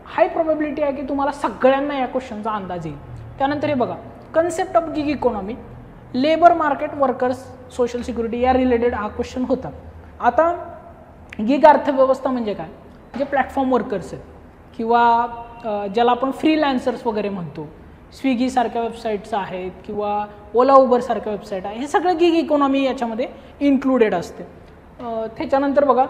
हाय प्रोबॅबिलिटी आहे की तुम्हाला सगळ्यांना या क्वेश्चनचा अंदाज येईल. त्यानंतर हे बघा, concept of gig economy, labour market, workers, social security या रिलेटेड हा क्वेश्चन होता. आता गिग अर्थव्यवस्था म्हणजे काय? जे प्लॅटफॉर्म वर्कर्स आहेत किंवा ज्याला आपण फ्रीलॅन्सर्स वगैरे म्हणतो, स्विगीसारख्या वेबसाईट्स आहेत किंवा ओला उबरसारख्या वेबसाईट आहे, हे सगळं गिग इकॉनॉमी याच्यामध्ये इन्क्लुडेड असते. त्याच्यानंतर बघा,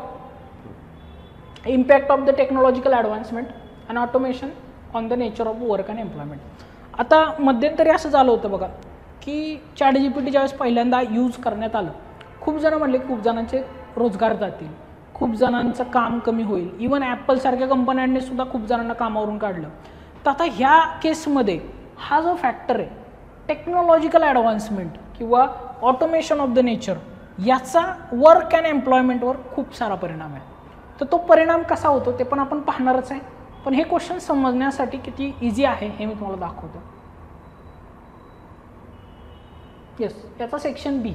impact of the technological advancement and automation on the nature of work and employment. आता मध्यंतरी असं झालं होतं बघा की ChatGPT ज्यावेळेस पहिल्यांदा यूज करण्यात आलं, खूप जण म्हणले खूप जणांचे रोजगार जातील, खूप जणांचं काम कमी होईल. इवन ॲपलसारख्या कंपन्यांनी सुद्धा खूप जणांना कामावरून काढलं. तर आता ह्या केसमध्ये हा जो फॅक्टर आहे टेक्नॉलॉजिकल ॲडव्हान्समेंट किंवा ऑटोमेशन ऑफ द नेचर, याचा वर्क अँड एम्प्लॉयमेंटवर खूप सारा परिणाम आहे. तर तो परिणाम कसा होतो ते पण आपण पाहणारच आहे. पण हे क्वेश्चन समजण्यासाठी किती इझी आहे हे मी तुम्हाला दाखवतो. येस, याचा सेक्शन बी.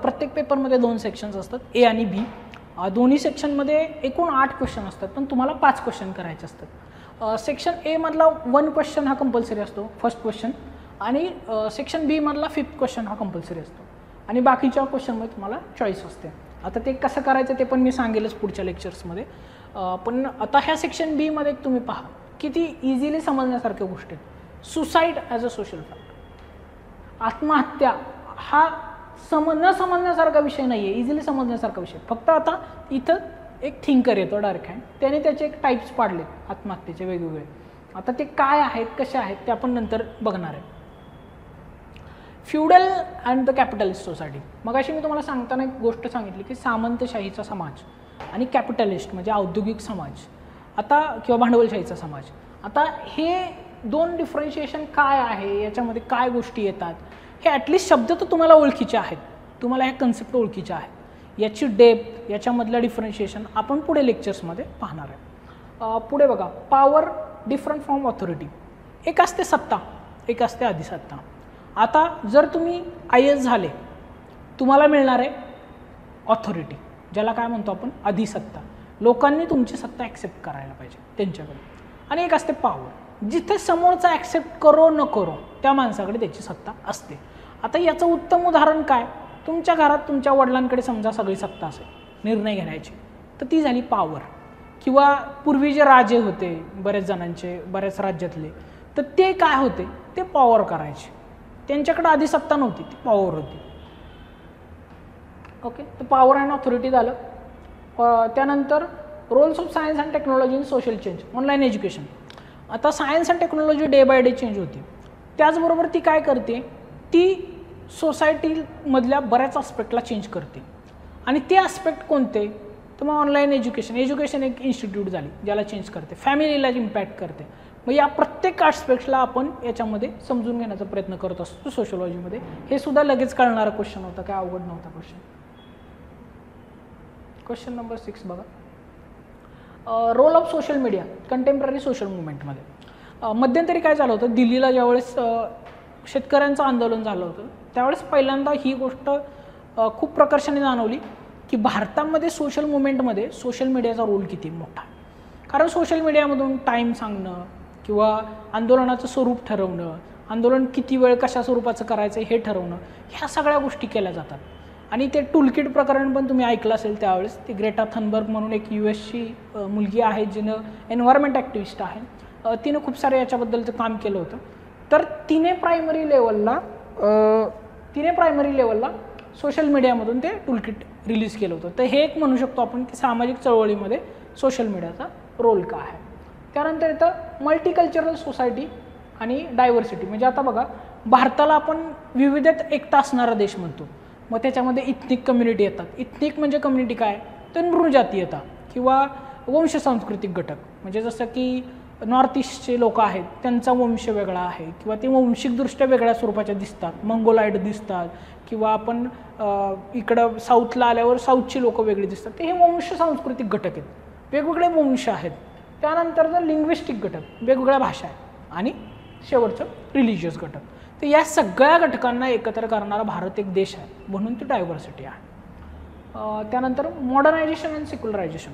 प्रत्येक पेपरमध्ये 2 सेक्शन्स असतात, ए आणि बी. दोन्ही सेक्शनमध्ये एकूण 8 क्वेश्चन असतात, पण तुम्हाला 5 क्वेश्चन करायचे असतात. सेक्शन ए मधला 1 क्वेश्चन हा कंपल्सरी असतो, फर्स्ट क्वेश्चन, आणि सेक्शन बी मधला 5th क्वेश्चन हा कंपल्सरी असतो, आणि बाकीच्या क्वेश्चनमध्ये तुम्हाला चॉईस असते. आता ते कसं करायचं ते पण मी सांगेलच पुढच्या लेक्चर्समध्ये. पण आता ह्या सेक्शन बी मध्ये तुम्ही पहा किती इझिली समजण्यासारख्या गोष्टी आहेत. Suicide as a social fact, आत्महत्या हा न समजण्यासारखा विषय नाही आहे, इझिली समजण्यासारखा विषय. फक्त आता इथं एक थिंकर येतो डायरेक्ट हँड, त्याने त्याचे एक टाईप्स पाडले आत्महत्येचे वेगवेगळे. आता ते काय आहेत, कसे आहेत ते आपण नंतर बघणार आहे. Feudal and the capitalist society. मगाशी मी तुम्हाला सांगताना एक गोष्ट सांगितली की सामंतशाहीचा समाज आणि कॅपिटलिस्ट म्हणजे औद्योगिक समाज, आता किंवा भांडवलशाहीचा समाज. आता हे 2 डिफरन्शिएशन काय आहे, याच्यामध्ये काय गोष्टी येतात, हे ॲटलिस्ट शब्द तर तुम्हाला ओळखीचे आहेत, तुम्हाला ह्या कन्सेप्ट ओळखीच्या आहेत. याची डेप्थ, याच्यामधलं डिफरन्शिएशन आपण पुढे लेक्चर्समध्ये पाहणार आहे. पुढे बघा, पॉवर डिफरंट फ्रॉम ऑथॉरिटी. एक असते सत्ता, एक असते अधिसत्ता. आता जर तुम्ही IAS झाले, तुम्हाला मिळणार आहे ऑथॉरिटी, ज्याला काय म्हणतो आपण अधिसत्ता. लोकांनी तुमची सत्ता ॲक्सेप्ट करायला पाहिजे त्यांच्याकडे. आणि एक असते पॉवर, जिथे समोरचा ॲक्सेप्ट करो न करो त्या माणसाकडे त्याची सत्ता असते. आता याचं उत्तम उदाहरण काय, तुमच्या घरात तुमच्या वडिलांकडे समजा सगळी सत्ता असेल निर्णय घेण्याची, तर ती झाली पॉवर. किंवा पूर्वी जे राजे होते बऱ्याच जणांचे, बऱ्याच राज्यातले, तर ते काय होते, ते पॉवर करायचे. त्यांच्याकडे आधी सत्ता नव्हती, ती पॉवर होती. ओके, तर पॉवर अँड ऑथॉरिटी झालं. त्यानंतर roles of science and technology in social change, online education. आता science and technology day by day change होती, त्याचबरोबर ती काय करते, ती सोसायटीमधल्या बऱ्याच आस्पेक्टला चेंज करते. आणि ते आस्पेक्ट कोणते, तर मग ऑनलाईन एज्युकेशन एक इन्स्टिट्यूट झाली ज्याला चेंज करते, फॅमिलीला इम्पॅक्ट करते. मग या प्रत्येक आस्पेक्ट्सला आपण याच्यामध्ये समजून घेण्याचा प्रयत्न करत असतो सोशलॉजीमध्ये. हे सुद्धा लगेच कळणारा क्वेश्चन होता, काय अवघड नव्हता क्वेश्चन. क्वेश्चन नंबर 6 बघा, role of social media contemporary social मुवमेंटमध्ये. मध्यंतरी काय झालं होतं, दिल्लीला ज्यावेळेस शेतकऱ्यांचं आंदोलन झालं होतं त्यावेळेस पहिल्यांदा ही गोष्ट खूप प्रकर्षाने जाणवली की भारतामध्ये सोशल मुवमेंटमध्ये सोशल मीडियाचा रोल किती मोठा. कारण सोशल मीडियामधून टाईम सांगणं किंवा आंदोलनाचं स्वरूप ठरवणं, आंदोलन किती वेळ कशा स्वरूपाचं करायचं हे ठरवणं, ह्या सगळ्या गोष्टी केल्या जातात. आणि ते टूलकिट प्रकरण पण तुम्ही ऐकलं असेल त्यावेळेस. ती ग्रेटा थनबर्ग म्हणून एक US ची मुलगी आहे, जिनं एन्व्हायरमेंट ॲक्टिव्हिस्ट आहे, तिनं खूप सारे याच्याबद्दलचं काम केलं होतं. तर तिने प्रायमरी लेवलला सोशल मीडियामधून ते टूलकिट रिलीज केलं होतं. तर हे एक म्हणू शकतो आपण की सामाजिक चळवळीमध्ये सोशल मीडियाचा रोल काय आहे. त्यानंतर येतं मल्टीकल्चरल सोसायटी आणि डायव्हर्सिटी. म्हणजे आता बघा, भारताला आपण विविधतेत एकता असणारा देश म्हणतो. मग त्याच्यामध्ये इथनिक कम्युनिटी येतात. इथनिक म्हणजे कम्युनिटी काय, तर नृजातीयता किंवा वंश सांस्कृतिक घटक. म्हणजे जसं की नॉर्थ ईस्टचे लोक आहेत, त्यांचा वंश वेगळा आहे किंवा ते वांशिकदृष्ट्या वेगळ्या स्वरूपाच्या दिसतात, मंगोलाईड दिसतात, किंवा आपण इकडं साऊथला आल्यावर साऊथची लोक वेगळी दिसतात. ते हे वंश सांस्कृतिक घटक आहेत, वेगवेगळे वंश आहेत. त्यानंतर जर लिंग्विस्टिक घटक, वेगवेगळ्या भाषा आहेत, आणि शेवटचं रिलिजियस घटक. तर या सगळ्या घटकांना एकत्र करणारा भारत एक देश आहे, म्हणून ती डायव्हर्सिटी आहे. त्यानंतर मॉडर्नायझेशन आणि सेक्युलरायझेशन.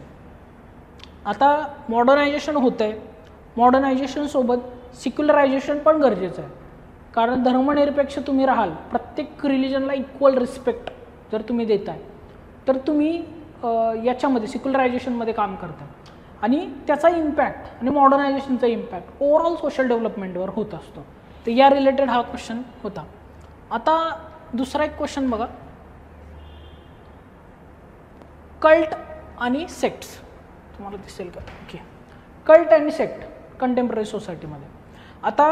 आता मॉडर्नायझेशन होतं आहे, मॉडर्नायझेशनसोबत सिक्युलरायझेशन पण गरजेचं आहे. कारण धर्मनिरपेक्ष तुम्ही राहाल, प्रत्येक रिलिजनला इक्वल रिस्पेक्ट जर तुम्ही देताय, तर तुम्ही याच्यामध्ये सिक्युलरायझेशनमध्ये काम करताय, आणि त्याचा इम्पॅक्ट आणि मॉडर्नायझेशनचा इम्पॅक्ट ओव्हरऑल सोशल डेव्हलपमेंटवर होत असतो. तर या रिलेटेड हा क्वेश्चन होता. आता दुसरा एक क्वेश्चन बघा, कल्ट आणि सेक्ट्स. तुम्हाला दिसेल का? ओके, कल्ट आणि सेक्ट कंटेम्पररी सोसायटीमध्ये. आता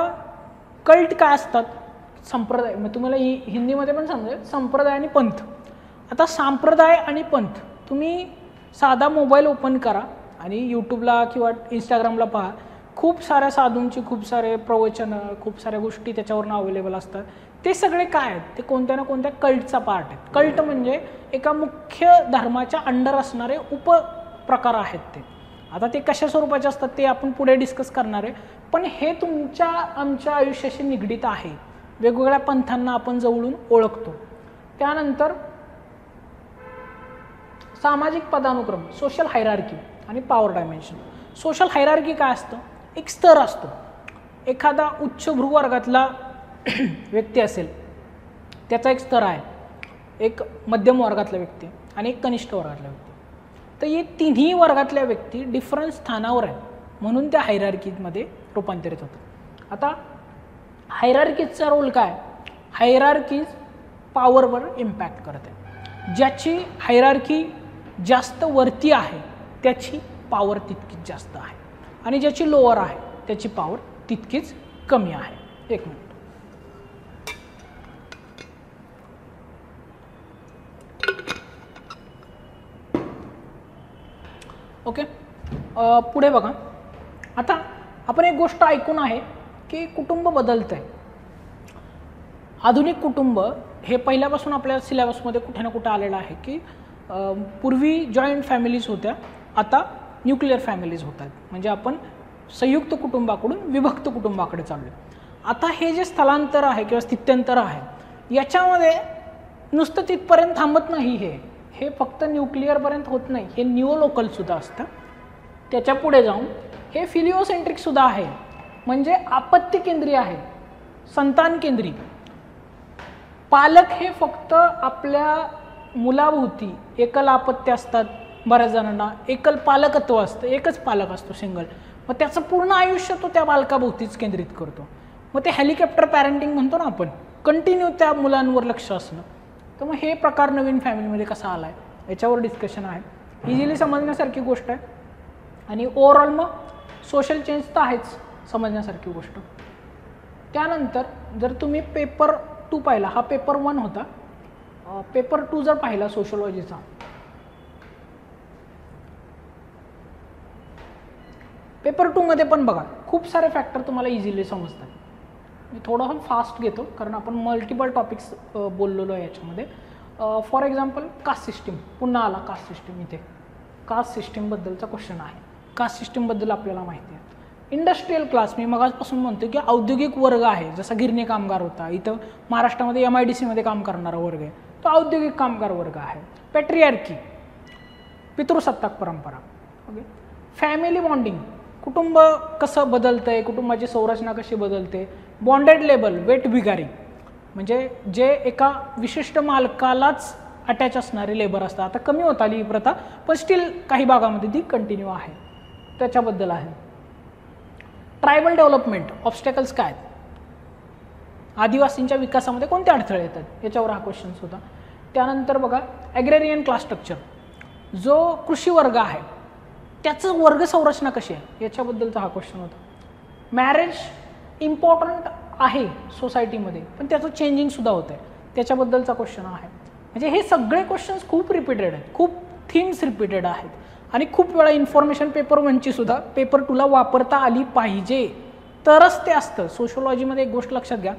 कल्ट काय असतात? संप्रदाय. मग तुम्हाला हिंदीमध्ये पण समजेल, संप्रदाय आणि पंथ. आता संप्रदाय आणि पंथ, तुम्ही साधा मोबाईल ओपन करा आणि यूट्यूबला किंवा इंस्टाग्रामला पहा, खूप साऱ्या साधूंची खूप सारे प्रवचनं, खूप साऱ्या गोष्टी त्याच्यावरून अवेलेबल असतात. ते सगळे काय आहेत? ते कोणत्या ना कोणत्या कल्टचा पार्ट आहेत. कल्ट म्हणजे एका मुख्य धर्माच्या अंडर असणारे उपप्रकार आहेत ते. आता ते कशा स्वरूपाचे असतात ते आपण पुढे डिस्कस करणार आहे, पण हे तुमच्या आमच्या आयुष्याशी निगडीत आहे. वेगवेगळ्या पंथांना आपण जवळून ओळखतो. त्यानंतर सामाजिक पदानुक्रम, सोशल हायरार्की आणि पॉवर डायमेन्शन. सोशल हायरार्की काय असतं? एक स्तर असतो. एखादा उच्च भूवर्गातला व्यक्ती असेल, त्याचा एक स्तर आहे, एक मध्यम वर्गातला व्यक्ती आणि एक कनिष्ठ वर्गातला व्यक्ती. तर हे तिन्ही वर्गातल्या व्यक्ती डिफरंट स्थानावर आहेत, म्हणून त्या हायरार्कीमध्ये रूपांतरित होतात. आता हायरार्कीचा रोल काय? हायरार्कीज पॉवरवर इम्पॅक्ट करते. ज्याची हायरार्की जास्त वरती आहे त्याची पॉवर तितकीच जास्त आहे, आणि ज्याची लोअर आहे त्याची पॉवर तितकीच कमी आहे. एक मिनिट. ओके, पुढे बघा. आता आपण एक गोष्ट ऐकून आहे की कुटुंब बदलतं आहे. आधुनिक कुटुंब हे पहिल्यापासून आपल्या सिलेबसमध्ये कुठे ना कुठे आलेलं आहे की पूर्वी जॉईंट फॅमिलीज होत्या, आता न्यूक्लिअर फॅमिलीज होत आहेत. म्हणजे आपण संयुक्त कुटुंबाकडून विभक्त कुटुंबाकडे चाललो आहे. आता हे जे स्थलांतर आहे किंवा स्थित्यंतर आहे, याच्यामध्ये नुसतं तिथपर्यंत थांबत नाही. हे फक्त न्यूक्लिअरपर्यंत होत नाही, हे न्यूओलोकलसुद्धा असतं. त्याच्या पुढे जाऊन हे फिलिओसेंट्रिकसुद्धा आहे, म्हणजे आपत्ती केंद्रीय आहे, संतान केंद्री. पालक हे फक्त आपल्या मुलाभोवती एकल आपत्ती असतात. बऱ्याच जणांना एकल पालकत्व असतं, एकच पालक असतो, सिंगल. मग त्याचं पूर्ण आयुष्य तो त्या बालकाभोवतीच केंद्रित करतो. मग ते हेलिकॉप्टर पॅरेंटिंग म्हणतो ना आपण, कंटिन्यू त्या मुलांवर लक्ष असणं. तर मग हे प्रकार नवीन फॅमिलीमध्ये कसा आला आहे याच्यावर डिस्कशन आहे. इझिली समजण्यासारखी गोष्ट आहे, आणि ओव्हरऑल मग सोशल चेंज तर आहेच समजण्यासारखी गोष्ट. त्यानंतर जर तुम्ही पेपर 2 पाहिला, हा पेपर 1 होता. पेपर 2 जर पाहिला सोशलॉजीचा, पेपर 2 मध्ये पण बघा खूप सारे फॅक्टर तुम्हाला इझिली समजतात. मी थोडंसं फास्ट घेतो कारण आपण मल्टिपल टॉपिक्स बोललेलो आहे याच्यामध्ये. फॉर एक्झाम्पल कास्ट सिस्टीम, पुन्हा आला कास्ट सिस्टीम. इथे कास्ट सिस्टीमबद्दलचा क्वेश्चन आहे. कास्ट सिस्टीमबद्दल आपल्याला माहिती आहे. इंडस्ट्रीयल क्लास, मी मगाचपासून म्हणतो की औद्योगिक वर्ग आहे. जसा गिरणी कामगार होता, इथं महाराष्ट्रामध्ये MIDCमध्ये काम करणारा वर्ग आहे, तो औद्योगिक कामगार वर्ग आहे. पॅट्रियार्की, पितृसत्ताक परंपरा. ओके. फॅमिली बॉन्डिंग, कुटुंब कसं बदलतंय, कुटुंबाची संरचना कशी बदलते. बॉन्डेड लेबर, वेट बिगारी, म्हणजे जे एका विशिष्ट मालकालाच अटॅच असणारे लेबर असतात. आता कमी होत आली ही प्रथा, पण स्टील काही भागामध्ये ती कंटिन्यू आहे, त्याच्याबद्दल आहे. ट्रायबल डेव्हलपमेंट, ऑब्स्टॅकल्स काय आहेत, आदिवासींच्या विकासामध्ये कोणते अडथळे येतात, याच्यावर हा क्वेश्चन होता. त्यानंतर बघा ॲग्रेरियन क्लास स्ट्रक्चर, जो कृषी वर्ग आहे त्याचं वर्ग संरचना कशी आहे, याच्याबद्दलचा हा क्वेश्चन होता. मॅरेज इम्पॉर्टंट आहे सोसायटीमध्ये, पण त्याचं चेंजिंगसुद्धा होतं आहे, त्याच्याबद्दलचा क्वेश्चन आहे. म्हणजे हे सगळे क्वेश्चन्स खूप रिपीटेड आहेत, खूप थीम्स रिपीटेड आहेत, आणि खूप वेळा इन्फॉर्मेशन पेपर 1ची सुद्धा पेपर 2ला वापरता आली पाहिजे, तरच ते असतं. सोशोलॉजीमध्ये एक गोष्ट लक्षात घ्या,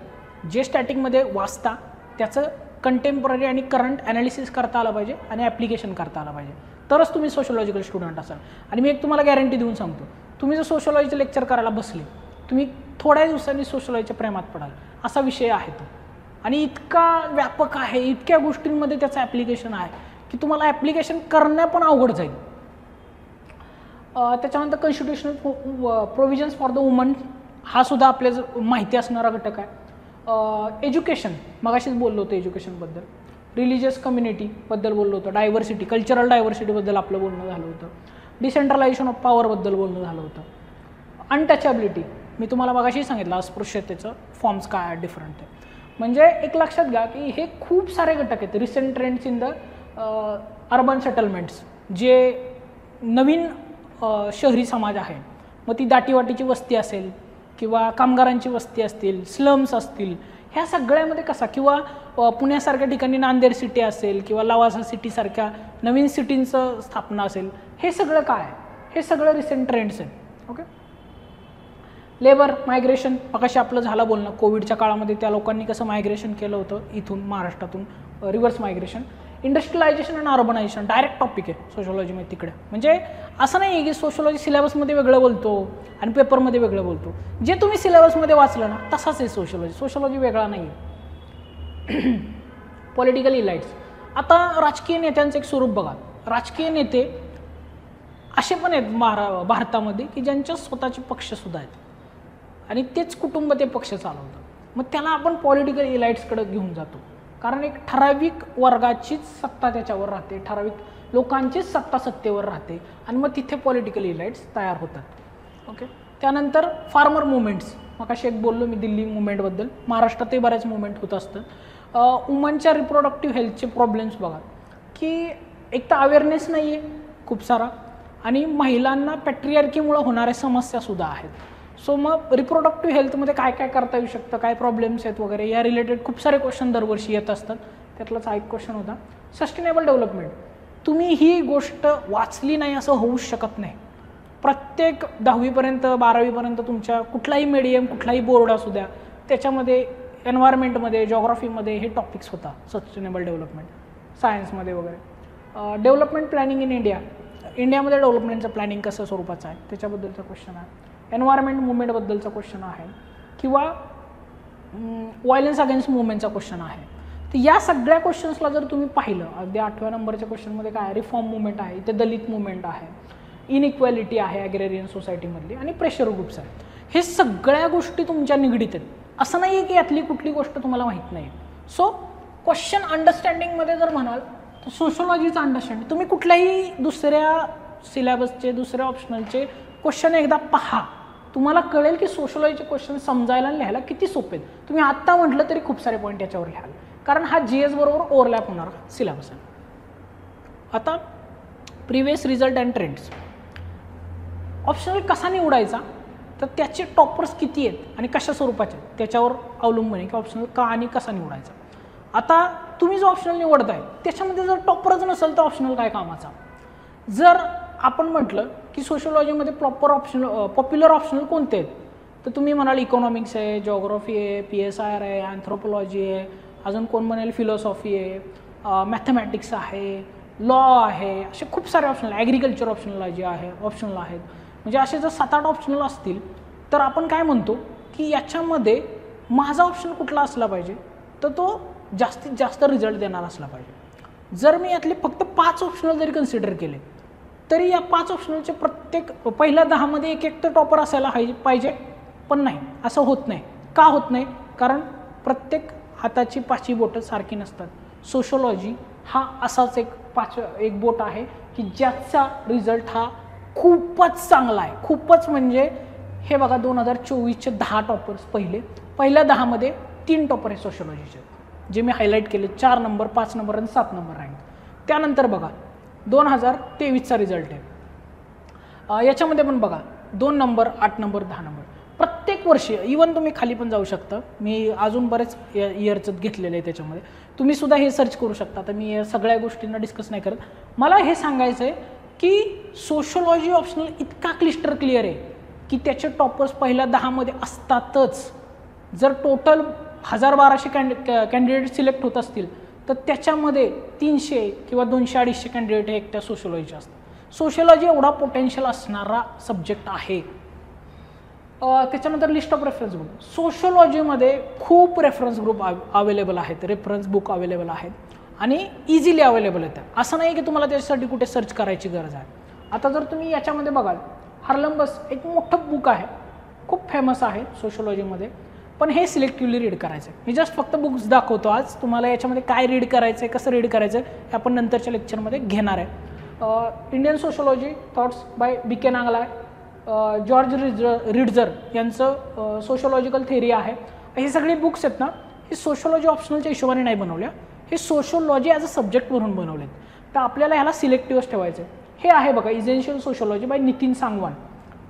जे स्टॅटिकमध्ये वाचता त्याचं कंटेम्पररी आणि करंट ॲनालिसिस करता आलं पाहिजे आणि ॲप्लिकेशन करता आलं पाहिजे, तरच तुम्ही सोशोलॉजिकल स्टुडंट असाल. आणि मी एक तुम्हाला गॅरंटी देऊन सांगतो, तुम्ही जर सोशोलॉजीचं लेक्चर करायला बसले, तुम्ही थोड्या दिवसांनी सोशोलॉजीच्या प्रेमात पडाल, असा विषय आहे तो. आणि इतका व्यापक आहे, इतक्या गोष्टींमध्ये त्याचं ॲप्लिकेशन आहे की तुम्हाला ॲप्लिकेशन करणं पण अवघड जाईल. त्याच्यानंतर constitutional provisions for the woman, हा सुद्धा आपल्या माहिती असणारा घटक आहे. एज्युकेशन, मगाशीच बोललो होतो एज्युकेशनबद्दल. रिलिजियस कम्युनिटीबद्दल बोललो होतं, डायव्हर्सिटी, कल्चरल डायव्हर्सिटीबद्दल आपलं बोलणं झालं होतं. डिसेंट्रलायझेशन ऑफ पॉवरबद्दल बोलणं झालं होतं. अनटचॅबिलिटी, मी तुम्हाला मगाशी सांगितलं अस्पृश्यतेचं फॉर्म्स काय आहेत डिफरंट ते. म्हणजे एक लक्षात घ्या की हे खूप सारे घटक आहेत. Recent trends in the urban settlements, जे नवीन शहरी समाज आहे, मग ती दाटीवाटीची वस्ती असेल किंवा कामगारांची वस्ती असतील, स्लम्स असतील, ह्या सगळ्यामध्ये कसा, किंवा पुण्यासारख्या ठिकाणी नांदेड सिटी असेल किंवा लवासा सिटीसारख्या नवीन सिटींचं स्थापना असेल, हे सगळं काय आहे, हे सगळं रिसेंट ट्रेंड्स आहेत. ओके. लेबर मायग्रेशन, मगाशी आपलं झालं बोलणं, कोविडच्या काळामध्ये त्या लोकांनी कसं मायग्रेशन केलं होतं इथून महाराष्ट्रातून, रिव्हर्स मायग्रेशन. इंडस्ट्रियलायझेशन आणि अर्बनायझेशन डायरेक्ट टॉपिक आहे सोशोलॉजीमध्ये तिकडे. म्हणजे असं नाही आहे की सोशोलॉजी सिलेबसमध्ये वेगळं बोलतो आणि पेपरमध्ये वेगळं बोलतो. जे तुम्ही सिलेबसमध्ये वाचलं ना तसाच आहे सोशोलॉजी, सोशोलॉजी वेगळा नाही आहे. पॉलिटिकल इलाइट्स, आता राजकीय नेत्यांचं एक स्वरूप बघा. राजकीय नेते असे पण आहेत भारतामध्ये की ज्यांच्या स्वतःचे पक्षसुद्धा आहेत आणि तेच कुटुंब ते पक्ष चालवतात. मग त्याला आपण पॉलिटिकल इलाइट्सकडे घेऊन जातो, कारण एक ठराविक वर्गाचीच सत्ता त्याच्यावर राहते, ठराविक लोकांचीच सत्ता सत्तेवर राहते आणि मग तिथे पॉलिटिकल इलाइट्स तयार होतात. ओके. त्यानंतर फार्मर मुवमेंट्स, मग अशी एक बोललो मी दिल्ली मुवमेंटबद्दल, महाराष्ट्रातही बऱ्याच मुवमेंट होत असतं. वुमनच्या रिप्रोडक्टिव्ह हेल्थचे प्रॉब्लेम्स बघा, की एक तर अवेअरनेस नाही आहे खूप सारा, आणि महिलांना पॅट्रियार्कीमुळे होणाऱ्या समस्यासुद्धा आहेत. सो मग रिप्रोडक्टिव्ह हेल्थमध्ये काय काय करता येऊ शकतं, काय प्रॉब्लेम्स आहेत वगैरे, या रिलेटेड खूप सारे क्वेश्चन दरवर्षी येत असतात. त्यातलाच हा एक क्वेश्चन होता. सस्टेनेबल डेव्हलपमेंट, तुम्ही ही गोष्ट वाचली नाही असं होऊच शकत नाही. प्रत्येक 10वीपर्यंत 12वीपर्यंत तुमच्या कुठलाही मीडियम, कुठलाही बोर्ड असू द्या, त्याच्यामध्ये एन्व्हायरमेंटमध्ये, जॉग्राफीमध्ये हे टॉपिक्स होता, सस्टेनेबल डेव्हलपमेंट, सायन्समध्ये वगैरे. डेव्हलपमेंट प्लॅनिंग इन इंडिया, इंडियामध्ये डेव्हलपमेंटचं प्लॅनिंग कसं स्वरूपाचं आहे त्याच्याबद्दलचा क्वेश्चन आहे. एन्व्हायरमेंट मुवमेंटबद्दलचा क्वेश्चन आहे, किंवा व्हायलन्स अगेन्स्ट मुवमेंटचा क्वेश्चन आहे. तर या सगळ्या क्वेश्चन्सला जर तुम्ही पाहिलं, अगदी 8व्या नंबरच्या क्वेश्चनमध्ये काय, रिफॉर्म मुवमेंट आहे, इथे दलित मुवमेंट आहे, इनइक्वॅलिटी आहे ॲग्रेरियन सोसायटीमधली, आणि प्रेशर ग्रुप्स आहेत. हे सगळ्या गोष्टी तुमच्या निगडीत आहेत. असं नाही आहे की यातली कुठली गोष्ट तुम्हाला माहीत नाही. सो क्वेश्चन अंडरस्टँडिंगमध्ये जर म्हणाल तर सोशोलॉजीचं अंडरस्टँडिंग, तुम्ही कुठल्याही दुसऱ्या सिलेबसचे, दुसऱ्या ऑप्शनलचे क्वेश्चन एकदा पहा, तुम्हाला कळेल की सोशोलॉजीचे क्वेश्चन समजायला आणि लिहायला किती सोपे आहेत. तुम्ही आत्ता म्हटलं तरी खूप सारे पॉईंट याच्यावर लिहाल, कारण हा GS बरोबर ओव्हरलॅप होणार सिलेबस आहे. आता previous result and trends, optional कसा निवडायचा, तर त्याचे टॉपर्स किती आहेत आणि कशा स्वरूपाचे आहेत त्याच्यावर अवलंबून आहे की ऑप्शनल का आणि कसा निवडायचा. आता तुम्ही जो ऑप्शनल निवडताय त्याच्यामध्ये जर टॉपरच नसेल तर ऑप्शनल काय कामाचा. जर आपण म्हटलं की सोशोलॉजीमध्ये प्रॉपर ऑप्शनल, पॉप्युलर ऑप्शनल कोणते आहेत, तर तुम्ही म्हणाल इकॉनॉमिक्स आहे, जॉग्राफी आहे, PSIR आहे, अँथ्रोपॉलॉजी आहे, अजून कोण म्हणेल फिलॉसॉफी आहे, मॅथमॅटिक्स आहे, लॉ आहे, असे खूप सारे ऑप्शनल, ॲग्रिकल्चर ऑप्शनलॉजी आहे, ऑप्शनल आहेत. म्हणजे असे जर 7-8 ऑप्शनल असतील तर आपण काय म्हणतो की याच्यामध्ये माझा ऑप्शन कुठला असला पाहिजे, तर तो जास्तीत जास्त रिझल्ट देणार असला पाहिजे. जर मी यातले फक्त 5 ऑप्शनल जरी कन्सिडर केले तरी या 5 ऑप्शनलचे प्रत्येक पहिल्या 10 मध्ये एक तर टॉपर असायला पाहिजे, पण नाही, असं होत नाही. का होत नाही? कारण प्रत्येक हाताची 5ही बोटं सारखी नसतात. सोशोलॉजी हा असाच एक बोट आहे की ज्याचा रिझल्ट हा खूपच चांगला आहे. खूपच म्हणजे हे बघा 2024चे 10 टॉपर्स पहिल्या 10 मध्ये 3 टॉपर आहे सोशोलॉजीचे, जे मी हायलाईट केले. 4 नंबर, 5 नंबर आणि 7 नंबर रँक. त्यानंतर बघा 2023चा रिझल्ट आहे. याच्यामध्ये पण बघा 2 नंबर, 8 नंबर, 10 नंबर प्रत्येक वर्षी. इवन तुम्ही खाली पण जाऊ शकता, मी अजून बरेच इयरचं घेतलेलं आहे त्याच्यामध्ये, तुम्ही सुद्धा हे सर्च करू शकता. तर मी सगळ्या गोष्टींना डिस्कस नाही करत. मला हे सांगायचं आहे की सोशोलॉजी ऑप्शनल इतका क्लिस्टर क्लिअर आहे की त्याचे टॉपर्स पहिल्या 10 मध्ये असतातच. जर टोटल 1000-1200 कॅन्डिडेट सिलेक्ट होत असतील तर त्याच्यामध्ये 300 किंवा 200-250 कॅन्डिडेट हे एकट्या सोशोलॉजीचे असतात. सोशोलॉजी एवढा पोटेन्शियल असणारा सब्जेक्ट आहे. त्याच्यानंतर लिस्ट ऑफ रेफरन्स बुक. सोशोलॉजीमध्ये खूप रेफरन्स ग्रुप अवेलेबल आहेत, रेफरन्स बुक अवेलेबल आहेत आणि इझिली अवेलेबल आहेत. असं नाही की तुम्हाला त्याच्यासाठी कुठे सर्च करायची गरज आहे. आता जर तुम्ही याच्यामध्ये बघाल, हार्लंबस एक मोठं बुक आहे, खूप फेमस आहे सोशोलॉजीमध्ये, पण हे सिलेक्टिव्हली रीड करायचं आहे. मी जस्ट फक्त बुक्स दाखवतो आज. तुम्हाला याच्यामध्ये काय रीड करायचं आहे, कसं रीड करायचं आहे हे आपण नंतरच्या लेक्चरमध्ये घेणार आहे. Indian sociology thoughts by B K. नांगलाय, जॉर्ज रिडझर यांचं सोशोलॉजिकल थेरी आहे. हे सगळे बुक्स आहेत ना, हे सोशोलॉजी ऑप्शनलच्या हिशोबाने नाही बनवल्या, हे सोशोलॉजी ॲज अ सब्जेक्ट म्हणून बनवलेत. तर आपल्याला ह्याला सिलेक्टिव्हच ठेवायचं आहे. हे आहे बघा essential sociology by Nitin Sangwan.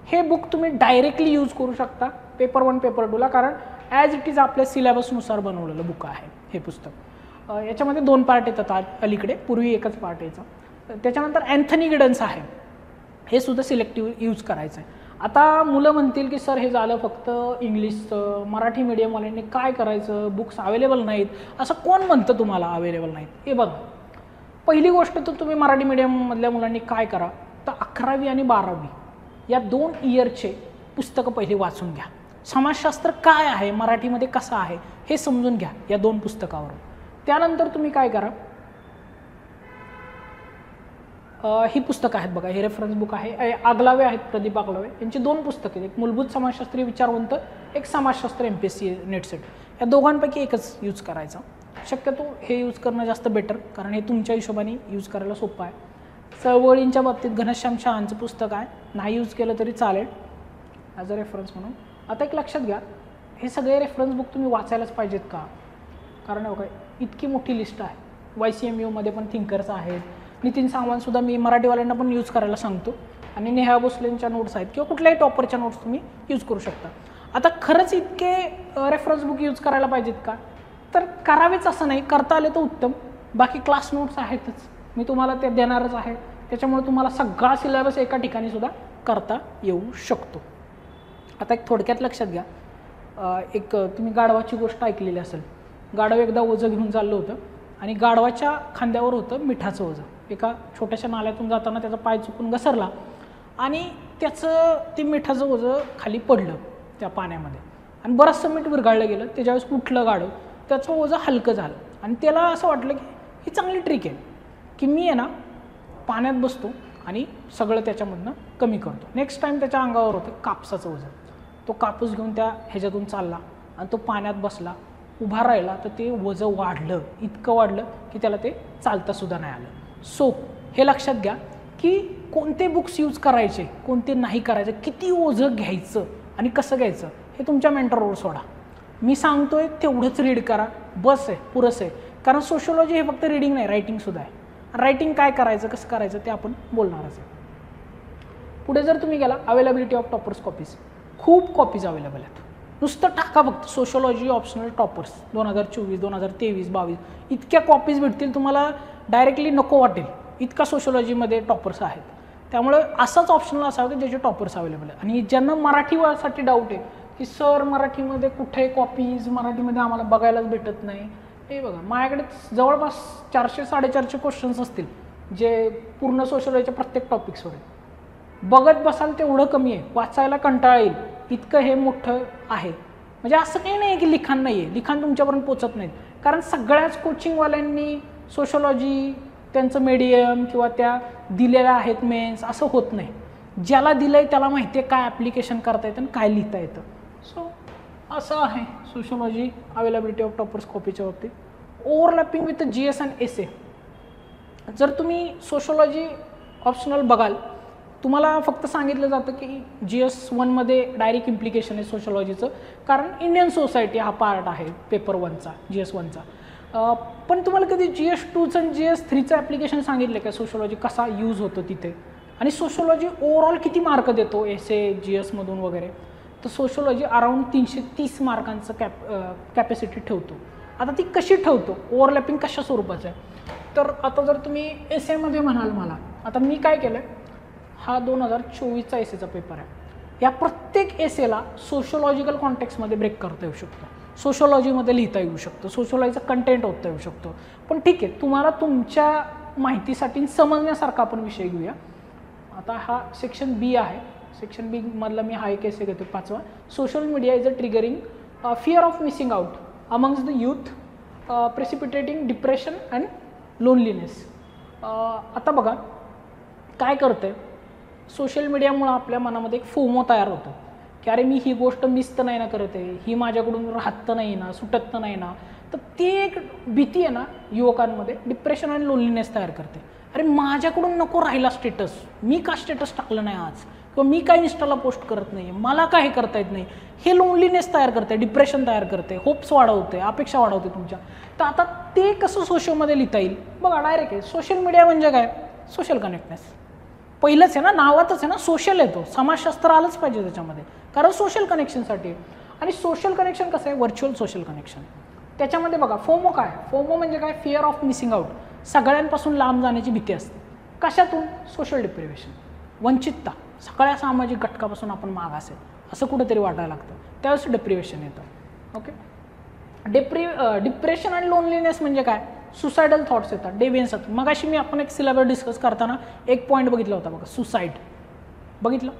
हे बुक तुम्ही डायरेक्टली यूज करू शकता पेपर 1 पेपर 2ला, कारण ॲज इट इज आपल्या सिलेबसनुसार बनवलेलं बुक आहे हे पुस्तक. याच्यामध्ये 2 पार्ट येतात अलीकडे, पूर्वी एकच पार्ट यायचा. त्याच्यानंतर अँथनी गिडन्स आहे, हे सुद्धा सिलेक्टिव्ह यूज करायचं आहे. आता मुलं म्हणतील की सर हे झालं फक्त इंग्लिशचं, मराठी मीडियमवाल्यांनी काय करायचं, बुक्स अवेलेबल नाहीत. असं कोण म्हणतं तुम्हाला अवेलेबल नाहीत? हे बघा, पहिली गोष्ट तर तुम्ही मराठी मीडियममधल्या मुलांनी काय करा, तर 11वी आणि 12वी या 2 इयरचे पुस्तकं पहिले वाचून घ्या. समाजशास्त्र काय आहे, मराठीमध्ये कसं आहे हे समजून घ्या या 2 पुस्तकावरून. त्यानंतर तुम्ही काय करा, ही पुस्तकं आहेत बघा, हे रेफरन्स बुक आहे. आगलावे आहेत, प्रदीप आगलावे यांची 2 पुस्तकं आहेत, एक मूलभूत समाजशास्त्रीय विचारवंत, एक समाजशास्त्र MPSC नेट सेट. या दोघांपैकी एकच यूज करायचा. शक्यतो हे यूज करणं जास्त बेटर, कारण हे तुमच्या हिशोबाने यूज करायला सोपं आहे. चळवळींच्या बाबतीत घनश्याम शहांचं पुस्तक आहे, नाही यूज केलं तरी चालेल ॲज अ रेफरन्स म्हणून. आता एक लक्षात घ्या, हे सगळे रेफरन्स बुक तुम्ही वाचायलाच पाहिजेत का? कारण बघा इतकी मोठी लिस्ट आहे. YCMUमध्ये पण थिंकर्स आहेत, नितीन सांगवानसुद्धा मी मराठीवाल्यांना पण यूज करायला सांगतो, आणि नेहा भोसलेंच्या नोट्स आहेत किंवा कुठल्याही टॉपरच्या नोट्स तुम्ही यूज करू शकता. आता खरंच इतके रेफरन्स बुक यूज करायला पाहिजेत का? तर करावेच असं नाही, करता आले तर उत्तम. बाकी क्लास नोट्स आहेतच, मी तुम्हाला ते देणारच आहे. त्याच्यामुळे तुम्हाला सगळा सिलेबस एका ठिकाणी सुद्धा करता येऊ शकतो. आता एक थोडक्यात लक्षात घ्या, एक तुम्ही गाढवाची गोष्ट ऐकलेली असेल. गाढव एकदा ओझं घेऊन चाललं होतं आणि गाढवाच्या खांद्यावर होतं मिठाचं ओझं. एका छोट्याशा नाल्यातून जाताना त्याचा पाय चुकून घसरला आणि त्याचं ते मिठाचं ओझं खाली पडलं त्या पाण्यामध्ये आणि बरंचसं मीठ विरघळलं गेलं. त्याच्यावेळेस उठलं गाढव, त्याचं ओझं हलकं झालं आणि त्याला असं वाटलं की ही चांगली ट्रिक आहे की मी आहे ना पाण्यात बसतो आणि सगळं त्याच्यामधनं कमी करतो. नेक्स्ट टाईम त्याच्या अंगावर होतं कापसाचं ओझं. तो कापूस घेऊन त्या ह्याच्यातून चालला आणि तो पाण्यात बसला, उभा राहिला, तर ते ओझं वाढलं, इतकं वाढलं की त्याला ते चालतासुद्धा नाही आलं. सो हे लक्षात घ्या की कोणते बुक्स यूज करायचे, कोणते नाही करायचे, किती ओझं घ्यायचं आणि कसं घ्यायचं हे तुमच्या मेंटरवर सोडा. मी सांगतोय तेवढंच रीड करा, बस आहे, पुरस आहे. कारण सोशोलॉजी हे फक्त रीडिंग नाही, रायटिंगसुद्धा आहे. रायटिंग काय करायचं, कसं करायचं ते आपण बोलणारच आहे. पुढे जर तुम्ही गेला, अवेलेबिलिटी ऑफ टॉपर्स कॉपीज, खूप कॉपीज अवेलेबल आहेत. नुसतं टाका फक्त सोशोलॉजी ऑप्शनल टॉपर्स 2024, 2023, 22 इतक्या कॉपीज भेटतील तुम्हाला, डायरेक्टली नको वाटेल इतका सोशोलॉजीमध्ये टॉपर्स आहेत. त्यामुळे असाच ऑप्शनल असावं की ज्याचे टॉपर्स अवेलेबल आहेत. आणि ज्यांना मराठीसाठी डाऊट आहे की सर मराठीमध्ये कुठे कॉपीज, मराठीमध्ये आम्हाला बघायलाच भेटत नाही, हे बघा माझ्याकडे जवळपास 400-450 क्वेश्चन्स असतील जे पूर्ण सोशोलॉजीच्या प्रत्येक टॉपिक्सवर आहे. बघत बसाल तेवढं कमी आहे, वाचायला कंटाळा येईल इतकं हे मोठं आहे. म्हणजे असं काही नाही की लिखाण नाही आहे, लिखाण तुमच्यापर्यंत पोचत नाहीत. कारण सगळ्याच कोचिंगवाल्यांनी सोशोलॉजी त्यांचं मीडियम किंवा त्या दिलेल्या आहेत मेन्स असं होत नाही. ज्याला दिलं आहे त्याला माहिती आहे काय ॲप्लिकेशन करता येतं आणि काय लिहिता येतं. सो असं आहे सोशोलॉजी अवेलेबिलिटी ऑफ टॉपर्स कॉपीच्या बाबतीत. Overlapping with GS and SA. जर तुम्ही सोशोलॉजी ऑप्शनल बघाल तुम्हाला फक्त सांगितलं जातं की GS 1मध्ये डायरेक्ट इम्प्लिकेशन आहे सोशोलॉजीचं, कारण इंडियन सोसायटी हा पार्ट आहे पेपर 1चा GS 1चा. पण तुम्हाला कधी GS 2चं आणि GS 3चं ॲप्लिकेशन सांगितलं का सोशोलॉजी कसा यूज होतो तिथे, आणि सोशोलॉजी ओव्हरऑल किती मार्क देतो SA GS मधून वगैरे. तर सोशोलॉजी अराऊंड 330 मार्कांचं कॅपॅसिटी ठेवतो. आता ती कशी ठेवतो, ओव्हरलॅपिंग कशा स्वरूपाचं आहे. तर आता जर तुम्ही SA मध्ये म्हणाल मला, आता मी काय केलं आहे, हा 2024चा SAचा पेपर आहे. या प्रत्येक SAला सोशोलॉजिकल कॉन्टेक्स्टमध्ये ब्रेक करता येऊ शकतो, सोशोलॉजीमध्ये लिहिता येऊ शकतो, सोशोलॉजीचा कंटेंट होता येऊ शकतो. पण ठीक आहे, तुम्हाला तुमच्या माहितीसाठी समजण्यासारखा आपण विषय घेऊया. आता हा सेक्शन B आहे. सेक्शन B मधला मी हा एक essay घेतो 5वा. Social media is a triggering fear of missing out amongst the youth, precipitating depression and loneliness. आता बघा काय करतंय, सोशल मीडियामुळं आपल्या मनामध्ये एक फोमो तयार होतो की अरे मी ही गोष्ट मिस तर नाही ना करत आहे, ही माझ्याकडून राहत तर नाही ना, सुटत तर नाही ना. तर ती एक भीती आहे ना युवकांमध्ये, डिप्रेशन आणि लोनलीनेस तयार करते. अरे माझ्याकडून नको राहिला स्टेटस, मी का स्टेटस टाकलं नाही आज, किंवा मी काय इंस्टाला पोस्ट करत नाही, मला काय करता येत नाही, हे लोनलीनेस तयार करते, डिप्रेशन तयार करते, होप्स वाढवते, अपेक्षा वाढवते तुमच्या. तर आता ते कसं सोशलमध्ये लिहिता येईल बघा. डायरेक्ट आहे सोशल मीडिया म्हणजे काय, सोशल कनेक्टनेस. पहिलंच आहे ना, नावातच आहे ना, सोशल येतो, समाजशास्त्र आलंच पाहिजे त्याच्यामध्ये, कारण सोशल कनेक्शनसाठी. आणि सोशल कनेक्शन कसं आहे, व्हर्च्युअल सोशल कनेक्शन. त्याच्यामध्ये बघा फोमो काय, फोमो म्हणजे काय, फिअर ऑफ मिसिंग आउट, सगळ्यांपासून लांब जाण्याची भीती असते. कशातून, सोशल डिप्रिवेशन, वंचितता, सगळ्या सामाजिक घटकापासून आपण मागास आहे असं कुठेतरी वाटायला लागतं, त्यावेळेस डिप्रिवेशन येतं. ओके. डिप्रेशन आणि लोनलीनेस म्हणजे काय, सुसायडल थॉट्स येतात, डेवियन्स येतात. मग अशी मी आपण एक सिलेबस डिस्कस करताना एक पॉईंट बघितला होता बघा, सुसाईड बघितलं.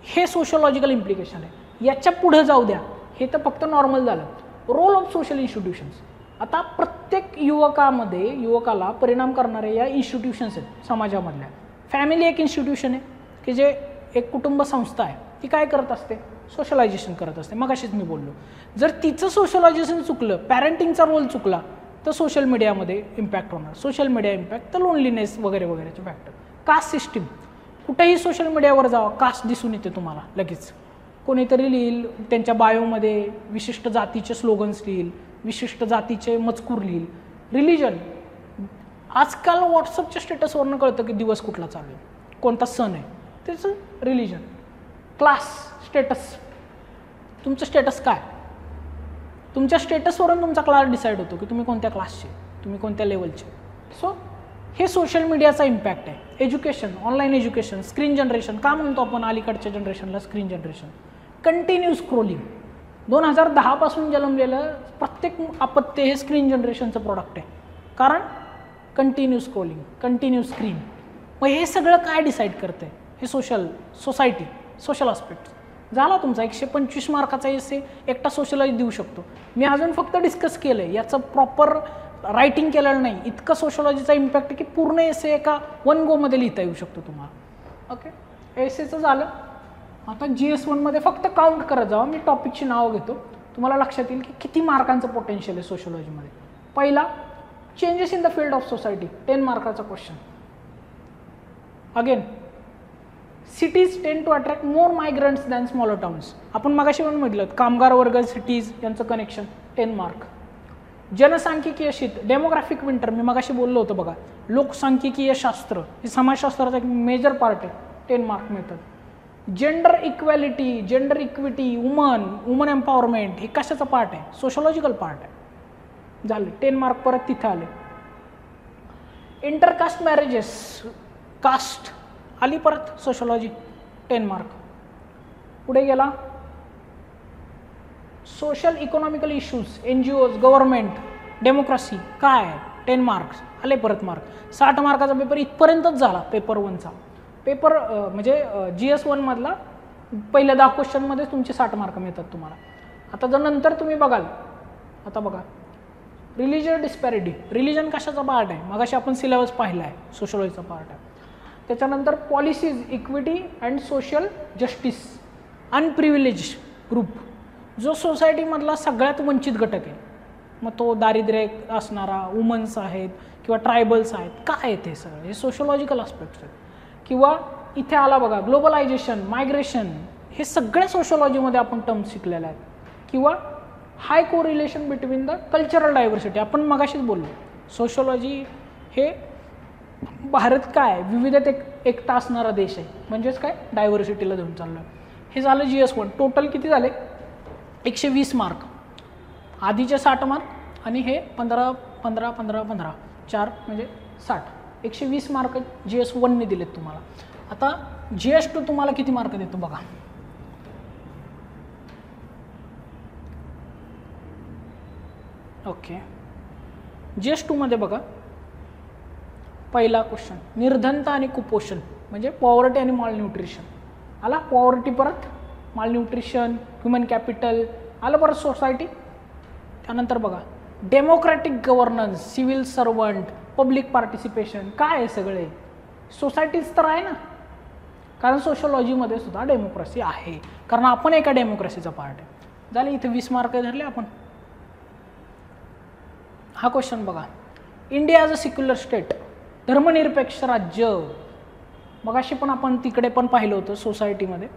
हे सोशोलॉजिकल इम्प्लिकेशन आहे. याच्या पुढे जाऊ द्या, हे तर फक्त नॉर्मल झालं. Role of social institutions. आता प्रत्येक युवकाला परिणाम करणारे या इन्स्टिट्यूशन्स आहेत समाजामधल्या. फॅमिली एक इन्स्टिट्यूशन आहे की जे एक कुटुंब संस्था आहे, ती काय करत असते, सोशलायझेशन करत असते. मग अशीच मी बोललो, जर तिचं सोशलायझेशन चुकलं, पॅरेंटिंगचा रोल चुकला, तर सोशल मीडियामध्ये इम्पॅक्ट होणार. सोशल मीडिया इम्पॅक्ट तर लोनलीनेस वगैरे वगैरेचे फॅक्टर. कास्ट सिस्टीम, कुठेही सोशल मीडियावर जावा कास्ट दिसून येते तुम्हाला लगेच. कोणीतरी लिहिल त्यांच्या बायोमध्ये विशिष्ट जातीचे स्लोगन्स लिहिल, विशिष्ट जातीचे मजकूर लिहिल. रिलिजन, आजकाल व्हॉट्सअपच्या स्टेटसवरनं कळतं की दिवस कुठला चालू आहे, कोणता सण आहे, त्याचं रिलिजन. क्लास स्टेटस, तुमचं स्टेटस काय, तुमच्या स्टेटसवरून तुमचा क्लास डिसाईड होतो की तुम्ही कोणत्या क्लासचे, तुम्ही कोणत्या लेवलचे. सो हे सोशल मीडियाचा इम्पॅक्ट आहे. Education, online education, screen generation, का म्हणतो आपण अलीकडच्या जनरेशनला स्क्रीन जनरेशन. कंटिन्यू स्क्रोलिंग, 2010 पासून जन्मलेलं प्रत्येक अपत्य हे स्क्रीन जनरेशनचं प्रॉडक्ट आहे, कारण कंटिन्यू स्क्रोलिंग, कंटिन्यू स्क्रीन. मग हे सगळं काय डिसाईड करते, हे सोसायटी, सोशल आस्पेक्ट. झाला तुमचा 125 मार्काचा essay एकटा सोशलॉजी देऊ शकतो. मी अजून फक्त डिस्कस केलं आहे, याचं प्रॉपर रायटिंग केलेलं नाही. इतकं सोशलॉजीचा इम्पॅक्ट आहे की पूर्ण essay एका 1 गोमध्ये लिहिता येऊ शकतो तुम्हाला. ओके, essayचं झालं. आता GS 1मध्ये फक्त काउंट करत जावा, मी टॉपिकची नावं घेतो, तुम्हाला लक्षात येईल की किती मार्कांचं पोटेन्शियल आहे सोशलॉजीमध्ये. पहिला, changes in the field of society, 10 मार्काचा question. Again, cities tend to attract more migrants than smaller towns. आपण मगाशी पण म्हटलं कामगार वर्ग, सिटीज यांचं कनेक्शन, 10 मार्क. जनसांख्यिकीय शीत, डेमोग्राफिक विंटर, मी मगाशी बोललो होतं बघा. लोकसांख्यिकीय शास्त्र, हे समाजशास्त्राचा एक मेजर पार्ट आहे, 10 मार्क मिळतात. Gender equality, gender equity, woman empowerment, हे कशाचा पार्ट आहे, सोशोलॉजिकल पार्ट आहे. झाले 10 मार्क परत तिथं आले. इंटरकास्ट मॅरेजेस, कास्ट आली परत सोशोलॉजी, 10 मार्क. पुढे गेला, सोशल इकॉनॉमिकल इश्यूज, NGOज, गव्हर्नमेंट, डेमोक्रेसी, काय 10 मार्क्स आले परत मार्क. 60 मार्काचा पेपर इथपर्यंतच झाला पेपर 1चा. पेपर म्हणजे GS 1 मधला पहिल्या 10 क्वेश्चनमध्ये तुमचे 60 मार्क मिळतात तुम्हाला. आता जर नंतर तुम्ही बघाल, आता बघा रिलिजियस डिस्पॅरिटी, रिलिजन कशाचा पार्ट आहे, मगाशी आपण सिलेबस पाहिला आहे, सोशॉलॉजीचा पार्ट आहे. त्याच्यानंतर policies, equity and social justice, unprivilege group, जो सोसायटीमधला सगळ्यात वंचित घटक आहे, मग तो दारिद्र्य असणारा, वुमन्स आहेत किंवा ट्रायबल्स आहेत, काय आहेत हे सगळे, हे सोशोलॉजिकल आस्पेक्ट्स आहेत. किंवा इथे आला बघा ग्लोबलायझेशन, मायग्रेशन, हे सगळे सोशोलॉजीमध्ये आपण टर्म्स शिकलेले आहेत. किंवा high correlation between the cultural diversity, आपण मगाशीच बोललो सोशोलॉजी हे भारत काय विविधतेत एकता असणारा देश आहे, म्हणजेच काय डायव्हर्सिटीला घेऊन चाललो आहे. हे झालं GS1. टोटल किती झाले 120 मार्क, आधीचे 60 मार्क आणि हे 15 15 15 15 4 म्हणजे 60, 120 मार्क GS1ने दिलेत तुम्हाला. आता GS2 तुम्हाला किती मार्क देतो बघा. ओके, GS2 मध्ये बघा पहिला क्वेश्चन, निर्धनता आणि कुपोषण म्हणजे पॉवर्टी आणि मालन्यूट्रिशन आला. पॉवर्टी परत, मालन्यूट्रिशन, ह्युमन कॅपिटल आलं परत, सोसायटी. त्यानंतर बघा democratic governance, civil servant, public participation, काय आहे सगळे सोसायटीज तर आहे ना, कारण सोशोलॉजीमध्ये सुद्धा डेमोक्रेसी आहे, कारण आपण एका डेमोक्रेसीचा पार्ट आहे. झाले इथे 20 मार्क धरले आपण. हा क्वेश्चन बघा, India as a secular state, धर्मनिरपेक्ष राज्य, मगाशी पण आपण तिकडे पण पाहिलं होतं सोसायटीमध्ये.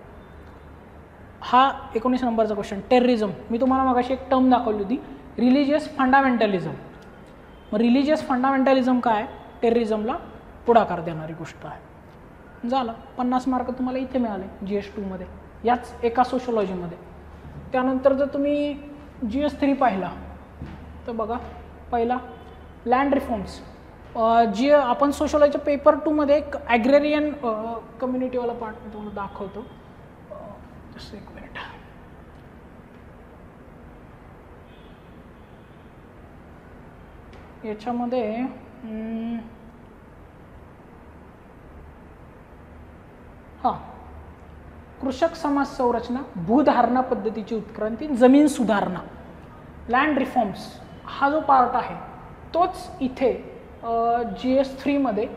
हा 19 नंबरचा क्वेश्चन, टेररिझम, मी तुम्हाला मगाशी एक टर्म दाखवली होती, रिलिजियस फंडामेंटलिझम. मग रिलिजियस फंडामेंटलिझम काय, टेररिझमला पुढाकार देणारी गोष्ट आहे. झालं 50 मार्क तुम्हाला इथे मिळाले GS2 मध्ये, याच एका सोशोलॉजीमध्ये. त्यानंतर जर तुम्ही GS3 पाहिला तर बघा पहिला लँड रिफॉर्म्स, जी आपण सोशोलॉजीच्या पेपर 2 मध्ये एक ॲग्रेरियन कम्युनिटीवाला पार्ट मी तुम्हाला दाखवतो. जस्ट एक मिनिट. याच्यामध्ये हां, कृषक समाज संरचना, भूधारणा पद्धतीची उत्क्रांती, जमीन सुधारणा, लँड रिफॉर्म्स हा जो पार्ट आहे तोच इथे GS3 मध्ये